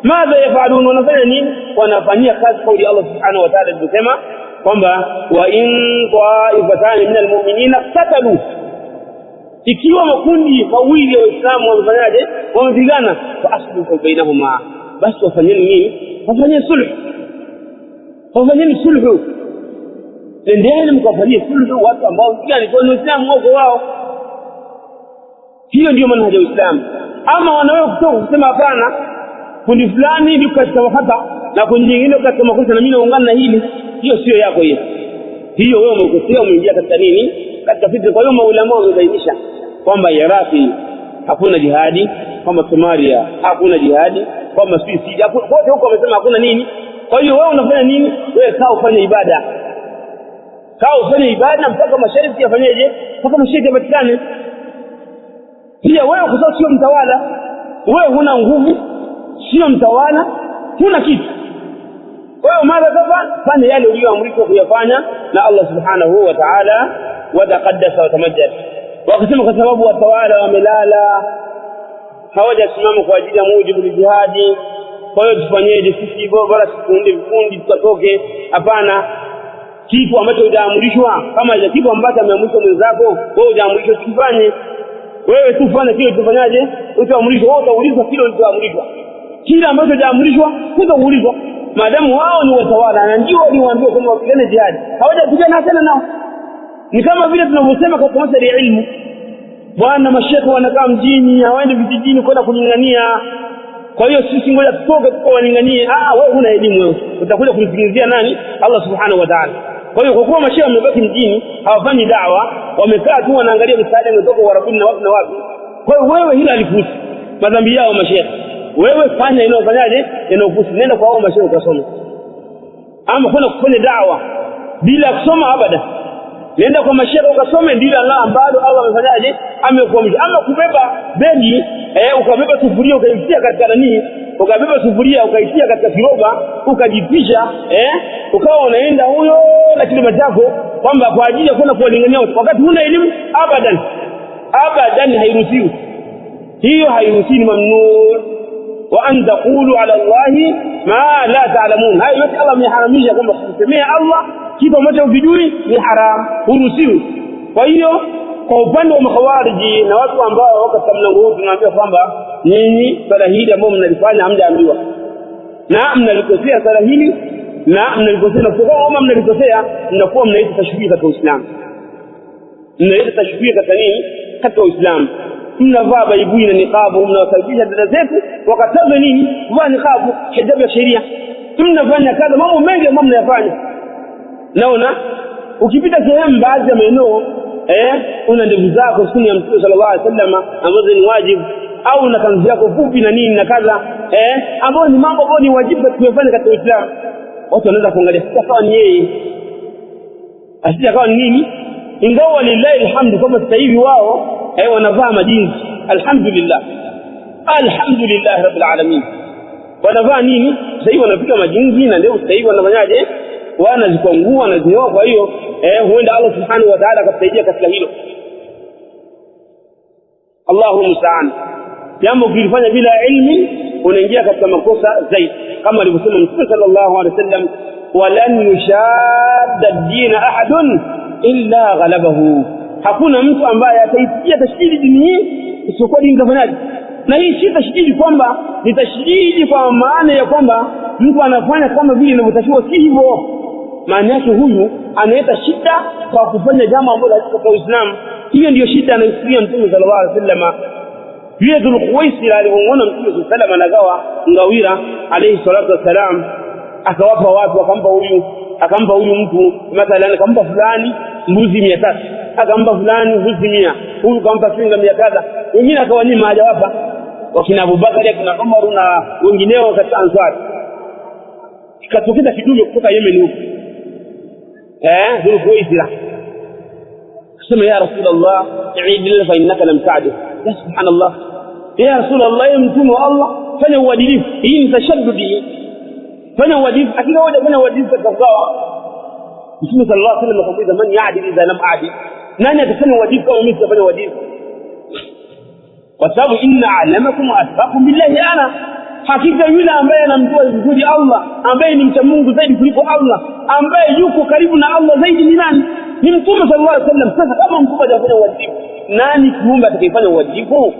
S1: Madha yafalun, wanafanya nini? Wanafanyia kazi kauli Allah subhanahu wa ta'ala alisema kwamba wa in ta'ifatan min almu'minina qatalu, ikiwa makundi mawili ya Waislamu wamefanyaje, wamepigana, fa aslihu bainahuma, basi wafanyeni nini? Wafanyeni sulhu. Wafanyeni sulhu, endeni mkafanyie sulhu watu ambao pigana kwa Uislamu wako wao. Hiyo ndio manhaji ya Uislamu. Ama wanaweza kutoka kusema hapana, kundi fulani liko katika wakati na kundi lingine katika makosa na mimi naungana na hili, hiyo sio yako hiyo. Hiyo wewe umekosea, umeingia katika nini? Katika fitna. Kwa hiyo maulama wamebainisha kwamba Iraki hakuna jihadi, kwamba Somalia hakuna jihadi, kwamba Syria wote huko wamesema hakuna nini. Kwa hiyo wewe unafanya nini? Wewe kaa ufanye ibada. Kaa ufanye ibada mpaka masharti yafanyeje? Mpaka masharti yapatikane. Pia wewe kwa sababu sio mtawala, wewe huna nguvu, sio mtawala, huna kitu. Wewe mara kadhaa fanya yale uliyoamrishwa kuyafanya na Allah subhanahu wa ta'ala, wa taqaddasa wa tamajjad. Wakisema kwa sababu watawala wamelala, hawajasimama kwa ajili ya mujibu jihadi, kwa hiyo tufanyeje sisi? Bora vikundi tukatoke. Hapana, kitu ambacho hujaamrishwa, kama ile kitu ambacho ameamrishwa mwenzako, wewe hujaamrishwa kufanye. Wewe tu fanya kile tufanyaje? Utaamrishwa, wewe utaulizwa kile ulichoamrishwa. Kile ambacho hujaamrishwa utaulizwa. Maadamu wao ni watawala na ndio waliwaambia kwamba wapigane jihad, hawajapigana tena nao. Ni kama vile tunavyosema katika masuala ya ilmu. bwana mashekhe wanakaa mjini hawaendi vijijini kwenda kulingania, kwa hiyo sisi ngoja tutoke tukawalinganie. Wewe huna elimu, wewe utakuja kumsingizia nani? Allah subhanahu wa ta'ala. Kwa hiyo kwa kuwa mashekhe wamebaki mjini hawafanyi da'wa, wamekaa tu wanaangalia misaada inatoka Warabuni na wapi na wapi, kwa hiyo wewe hila alifuti madhambi yao mashekhe. Wewe fanya inayofanyaje, inayokuhusu. Nenda kwa hao mashekhe ukasome, ama kwenda kufanya da'wa bila kusoma abada. Nenda kwa mashekhe ukasome, ndilo Allah ambalo Allah amefanyaje, amekuamrisha. Ama kubeba begi ukabeba sufuria ukaitia katika nani, ukabeba sufuria ukaitia katika kiroba ukajipisha ukawa unaenda huyo na kilima chako kwamba kwa ajili ya kwenda kuwalingania wakati huna elimu, abadan hairuhusiwi. Hiyo hairuhusiwi, mamnuu. Wa an taqulu ala Allahi ma la ta'lamun. Hayo yote Allah ameharamisha kwamba kusemea Allah kitu ambacho hujui ni haram, huruhusiwi. Kwa hiyo kwa upande wa makhawariji na watu ambao wako katika mlango huu tunaambia kwamba nyinyi swala hili ambalo mnalifanya hamjaambiwa, na mnalikosea swala hili, na mnalikosea, na kama mnalikosea mnakuwa mnaita tashbih katika Uislamu. Mnaita tashbih katika nini? Katika Uislamu. Mnavaa baibui na niqabu, mnawasababisha dada zetu wakataza nini? Vaa niqabu, hijabu ya sheria. Mnafanya kaza mambo mengi ambayo mnayafanya. Naona ukipita sehemu baadhi ya maeneo una ndevu zako sunna ya Mtume sallallahu alaihi wasallam ambazo ni wajibu, au na kanzu yako fupi na nini na kaza ambayo ni mambo ambayo ni wajibu kuyafanya katika Uislamu, watu wanaweza kuangalia sasa ni yeye asije akawa nini. Ingawa lillahi alhamdu kama sasa hivi wao wanavaa majinsi, alhamdulillah rabbil alamin, wanavaa nini sasa hivi, wanapika majinsi na ndevu sasa hivi wanafanyaje, wanazikwangua wanazinyoa. Kwa hiyo huenda Allah subhanahu wa ta'ala akatusaidia katika hilo. Allahu musta'an. Jambo ukilifanya bila ilmi unaingia katika makosa zaidi, kama alivyosema Mtume sallallahu alaihi wasallam, walan yushadda ad-din ahadun illa ghalabahu. Hakuna mtu ambaye ataitia tashdidi dini hii isipokuwa dini itafanyaje. Na hii si tashdidi kwamba ni tashdidi kwa maana ya kwamba mtu anafanya kama vile inavyotakiwa, si hivyo. Maana yake huyu analeta shida kwa kufanya jambo ambalo katika Uislamu. Hiyo ndiyo shida anayofikia Mtume sallallahu alaihi wasallam. Yule Dhulkhuwaisira alipomuona Mtume sallallahu alaihi wasallam anagawa ngawira alayhi salatu wasalam, akawapa watu, akampa huyu mtu mathalan, akampa fulani mbuzi 300, akampa fulani mbuzi 100, huyu akampa kinga 100, wengine akawanyima hajawapa, wakina Abubakar na Umar na wengineo katika Ansar. Ikatokea kidume kutoka Yemen huko Dhulkhuwaisira sema, ya Rasulullah i'idil fa innaka lam ta'dil. Ya subhanallah, ya Rasulullah, ya mtume wa Allah, fanya uadilifu. Hii ni tashaddudi, fanya uadilifu. Hakika wewe fanya uadilifu katika sawa. Mtume sallallahu alaihi wasallam akamwambia, man ya'dil idha lam a'dil, nani atafanya uadilifu kama mimi sifanya uadilifu? Kwa sababu inna a'lamakum wa atqakum billahi ana, hakika yule ambaye anamjua vizuri Allah, ambaye ni mcha Mungu zaidi kuliko Allah, ambaye yuko karibu na Allah zaidi ni nani? Ni Mtume sallallahu alaihi wasallam. Sasa kama mtume hajafanya uadilifu, nani kiumbe atakayefanya uadilifu?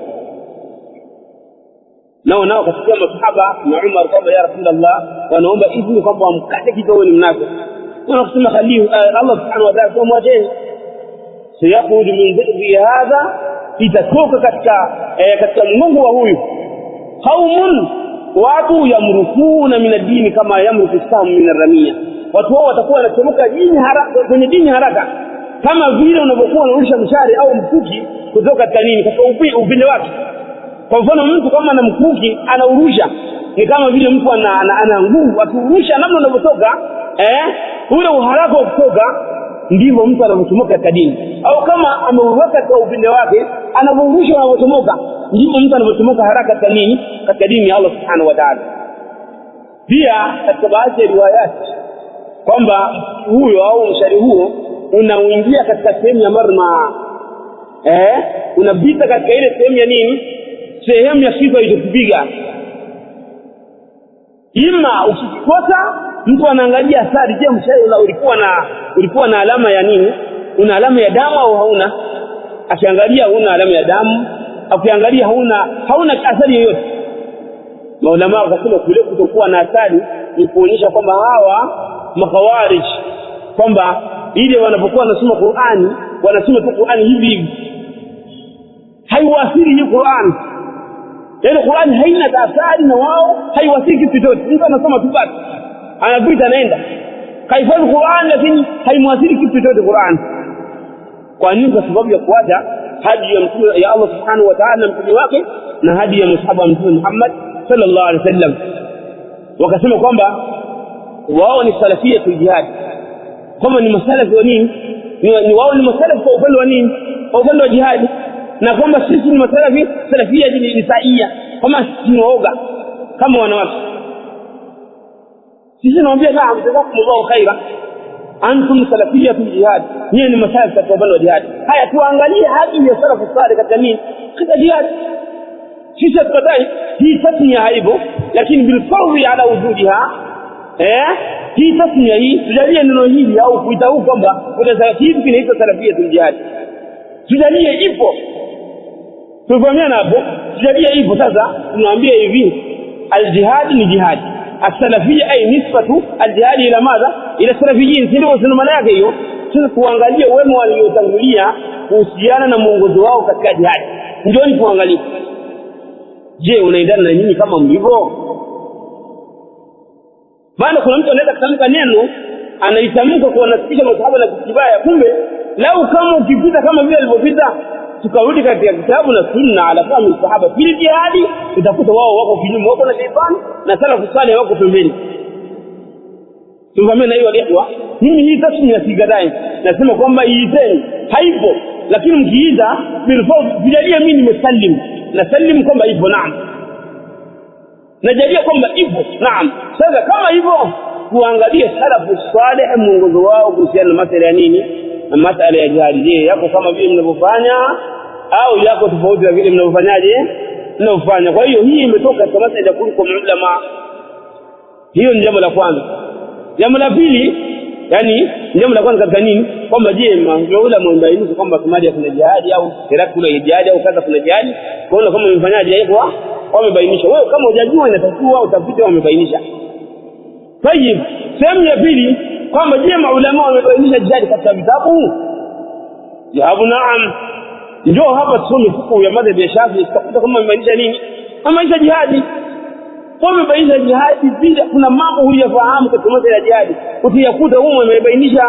S1: Nao katika masahaba na Umar kwamba, ya Rasulullah, wanaomba idhini kwamba wamkate kidogo ni mnako. Wanasema khalihu Allah subhanahu wa ta'ala kumwacheni, sayakhudhu min dhikri hadha, itatoka katika mgongo wa huyu qaumun, watu yamrukuna min ad-dini kama yamruku samu min ar-ramia. Watu wao watakuwa wanachomoka dini haraka, kwenye dini haraka, kama vile unavyokuwa unarusha mshale au mkuki kutoka katika nini, katika upinde wake. Kwa mfano mtu kama ana mkuki anaurusha, ni kama vile mtu ana nguvu, aturusha namna unavyotoka ule uharaka wa kutoka, ndivyo mtu anavyochomoka katika dini. Au kama ameuweka kwa upinde wake, anavorusha anavyochomoka, ndivyo mtu anavyochomoka haraka katika nini, katika dini ya Allah subhanahu wa ta'ala. Pia katika baadhi ya riwayati kwamba huyo au mshari huo unaingia katika sehemu ya marma, unapita katika ile sehemu ya nini, sehemu ya kichwa ilichokupiga. Ima ukikota mtu anaangalia athari, je, mshari ulikuwa na alama ya nini, una alama ya damu au hauna? Akiangalia huna alama ya damu, akiangalia hauna athari yoyote, maulama wakasema kule kutokuwa na athari ni kuonyesha kwamba hawa makhawarij kwamba ile wanapokuwa wanasoma Qur'ani wanasoma tu Qur'ani hivi hivi, haiwasili hii Qur'an. Yaani Qur'an haina tafsiri na wao haiwasili kitu chochote. Mtu anasoma tu basi anapita anaenda kaifadhi Qur'an, lakini haimwasili kitu chochote Qur'an. Kwa nini? Kwa sababu ya kuacha hadi ya mtume ya Allah subhanahu wa ta'ala mtume wake na hadi ya masahaba wa mtume Muhammad sallallahu alaihi wasallam. Wakasema kwamba wao ni salafia fi jihad, kama ni masalafi wa nini, ni wao ni masalafi kwa upande wa nini, kwa upande wa jihad, na kwamba sisi ni masalafi salafia nisaia, kama sisi ni waoga kama wanawake. Sisi tunawaambia naam, jazakumullahu khaira, antum salafia fi jihad, nyinyi ni masalafi kwa upande wa jihad. Haya, tuangalie hadi ya salafu salih katika nini, katika jihad. Sisi tukatai hii tasmia haibo, lakini bilfawri ala wujudiha. Hii tasmia hii tujalie neno hili au kuita huko kwamba kuna kitu kinaitwa salafia fi jihad, tujalie ipo, tufahamiana hapo, tujalie ipo. Sasa tunawaambia hivi, aljihad ni jihad, as-salafia ay nisbatu aljihad ila madha, ila salafiyin. Ndio sema maana yake hiyo. Sasa tuangalie wema waliotangulia kuhusiana na mwongozo wao katika jihad, ndio ni kuangalia, je, unaendana na nyinyi kama mlivyo? Maana kuna mtu anaweza kutamka neno anaitamka kwa nasikia masahaba na kibaya, kumbe lau kama ukipita kama vile alivyopita tukarudi katika kitabu na sunna ala fahamu sahaba fil jihadi, utakuta wao wako kinyume, wako na shaytan na salafu salih wako pembeni. Tumeona hiyo aliyekuwa mimi hii tasmia sigadai, nasema kwamba iiteni haipo, lakini mkiita bilfawd bijalia mimi nimesallim na sallim kwamba ipo, naam, najalia kwamba ipo, naam. Sasa kama hivyo tuangalie salafu salih mwongozo wao kuhusiana na masuala ya nini, na masuala ya jihad. Je, yako kama vile mnavyofanya au yako tofauti na vile mnavyofanya? Kwa hiyo hii imetoka katika masuala ya kuliko ulama. Hiyo ni jambo la kwanza. Jambo la pili, yani jambo la kwanza katika nini, kwamba je, maulama wamebainisha kwamba Somalia kuna jihad au Iraq kuna jihad au kadha kuna jihad, kwaona kama mfanyaje hivyo wamebainisha. Wewe kama hujajua inatakiwa utafute wamebainisha. Tayib, sehemu ya pili kwamba je, maulama wamebainisha jihad katika vitabu? Jawabu naam. Ndio hapa tusome fiqh ya madhhabi ya Shafi'i, tutakuta kama wamebainisha nini, wamebainisha jihad. Wamebainisha jihad bila kuna mambo huliyafahamu katika masuala ya jihad, utayakuta humo wamebainisha.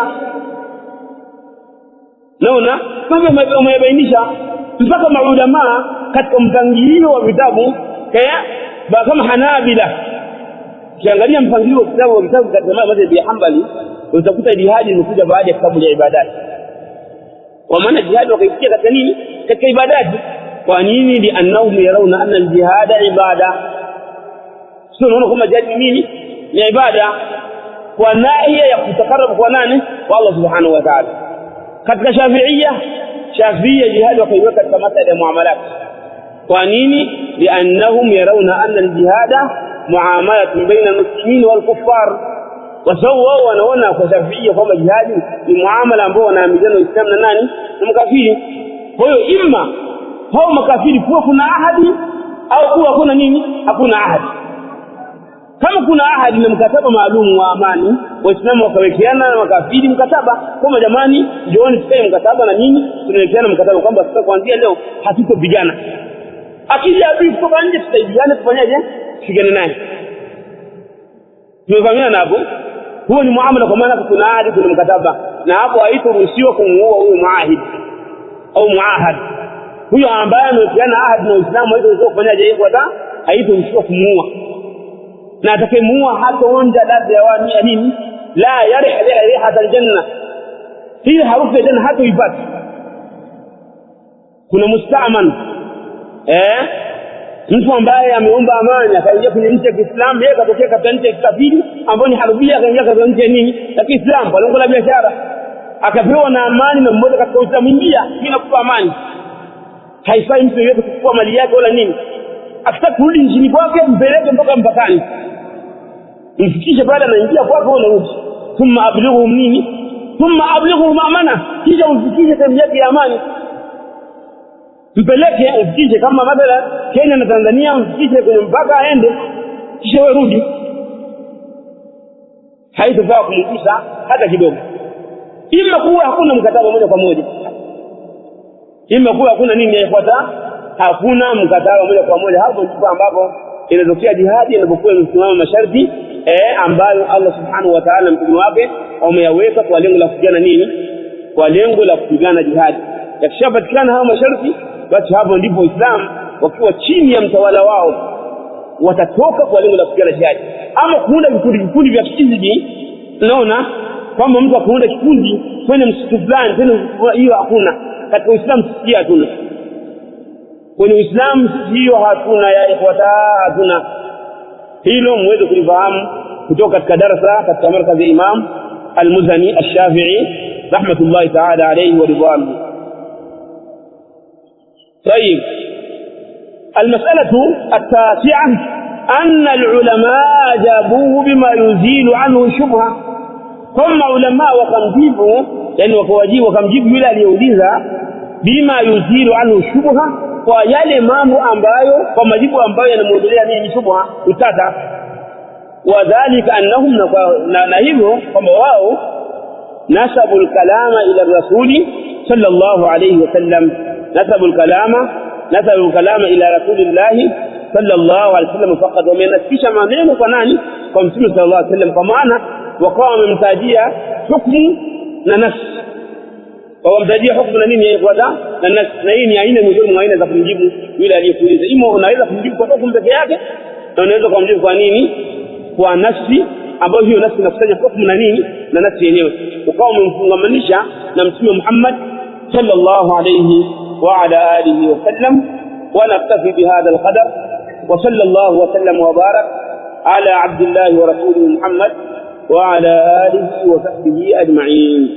S1: Naona kama wamebainisha mpaka maulama katika mpangilio wa vitabu kama Hanabila. Ukiangalia mpangilio wa kitabu wa vitabu katika madhhabi ya Hanbali, utakuta jihad imekuja baada ya kitabu ya ibadati. Kwa maana jihad wakaifikia katika nini, katika ibadati. Kwa nini? Li'annahum yarawna anna al-jihad ibada. Sio, unaona kama jihad ni nini, ni ibada, kwa nia ya kutaqarrab kwa nani, kwa Allah subhanahu wa ta'ala. Katika Shafi'iyya jihad wakaiweka katika masuala ya muamalat. Kwa nini? Li'annahum yarawna anna al-jihad muamalatun baina al-muslimin wal kuffar. Wao wanaona kwa Shafi'iyya kwamba jihad ni muamala ambao wanaamiliana Uislamu na nani, na makafiri. Kwa hiyo imma hao makafiri kuwa kuna ahadi au kuwa kuna nini, hakuna ahadi. Kama kuna ahadi na mkataba maalum wa amani, Waislamu wakawekeana na makafiri mkataba kwamba jamani, njooni tukae mkataba na nyinyi, tunawekeana mkataba kwamba sasa kuanzia leo hatutopigana. Akija adui kutoka nje tutaibiana, tufanyaje? Pigana naye. Tumefahamiana hapo. Huo ni muamala, kwa maana kuna ahadi, kuna mkataba, na hapo haitoruhusiwa kumuua huyo muahid au muahad. Huyo ambaye amewekeana ahadi na Uislamu haitoruhusiwa kufanyaje? Haitoruhusiwa kumuua. Na atakayemuua hataonja ladha ya nini, la yarih rihat aljanna, hii harufu ya janna hatoipata. Kuna musta'man, mtu ambaye ameomba amani akaingia kwenye nchi ya Kiislamu, yeye katokea katika nchi ya kikafiri ambayo ni harbia, akaingia katika nchi ya nini, ya Kiislamu kwa lengo la biashara, akapewa na amani na mmoja katika Uislamu, ingia mimi nakupa amani. Haifai mtu yeyote kuchukua mali yake wala nini. Akitaka kurudi nchini kwake, mpeleke mpaka mpakani, mfikishe pale, anaingia kwake, unarudi. Thumma ablighuhum nini, thumma ablighuhum amana, kisha umfikishe sehemu yake ya amani. Mpeleke umfikishe, kama mathalan Kenya na Tanzania, umfikishe kwenye mpaka aende, kisha wewe rudi. Haitofaa kumgusa hata kidogo. Ima kuwa hakuna mkataba moja kwa moja, ima kuwa hakuna nini yafuata hakuna mkataba moja kwa moja. Hapo ndipo ambapo inatokea jihadi inapokuwa imesimama masharti ambayo Allah subhanahu wa ta'ala mtume wake wameyaweka kwa lengo la kupigana nini? Kwa lengo la kupigana jihadi. Yakishapatikana haya masharti, basi hapo ndipo Uislamu wakiwa chini ya mtawala wao watatoka kwa lengo la kupigana jihadi. Ama kuunda vikundi vya kijiji, unaona kwamba mtu akaunda kikundi kwenye msitu fulani, tena hiyo hakuna katika Uislamu. Sisi hatuna kwenye Uislamu, sisi hiyo hatuna ya ikhwata, hatuna hilo. Mweze kulifahamu kutoka katika darasa katika markazi ya Imam Al-Muzani Al-Shafi'i rahmatullahi ta'ala alayhi wa ridwanuhu. طيب المسألة التاسعة أن العلماء جابوه بما يزيل عنه شبهة. ثم علماء وكمجيبوا يعني وكمجيبوا يلا ليوليزا بما يزيل عنه شبهة kwa yale mambo ambayo kwa majibu ambayo yanamuondolea nini shubha utata. Wadhālika annahum na hivyo kwamba wao nasabul kalama ila rasuli sallallahu alayhi wasallam, nasabul kalama ila rasulillahi sallallahu alayhi wasallam faqad, wamenasibisha maneno kwa nani? Kwa mtume sallallahu alayhi wasallam, kwa maana wakawa wamemtajia hukumu na nafsi, wamtajia hukumu na nini na nafsi. Na hii ni aina miongoni mwa aina za kumjibu yule aliyekuuliza. Ima unaweza kumjibu kwa hukumu peke yake, na unaweza kumjibu kwa nini? Kwa nafsi, ambayo hiyo nafsi inakusanya hukumu na nini? Na nafsi yenyewe. Ukawa umemfungamanisha na mtume Muhammad sallallahu alayhi wa ala alihi wa sallam. Wa naktafi bihadha alqadar wa sallallahu wa sallam wa barak ala abdillahi wa rasulihi Muhammad wa ala alihi wa sahbihi ajma'in.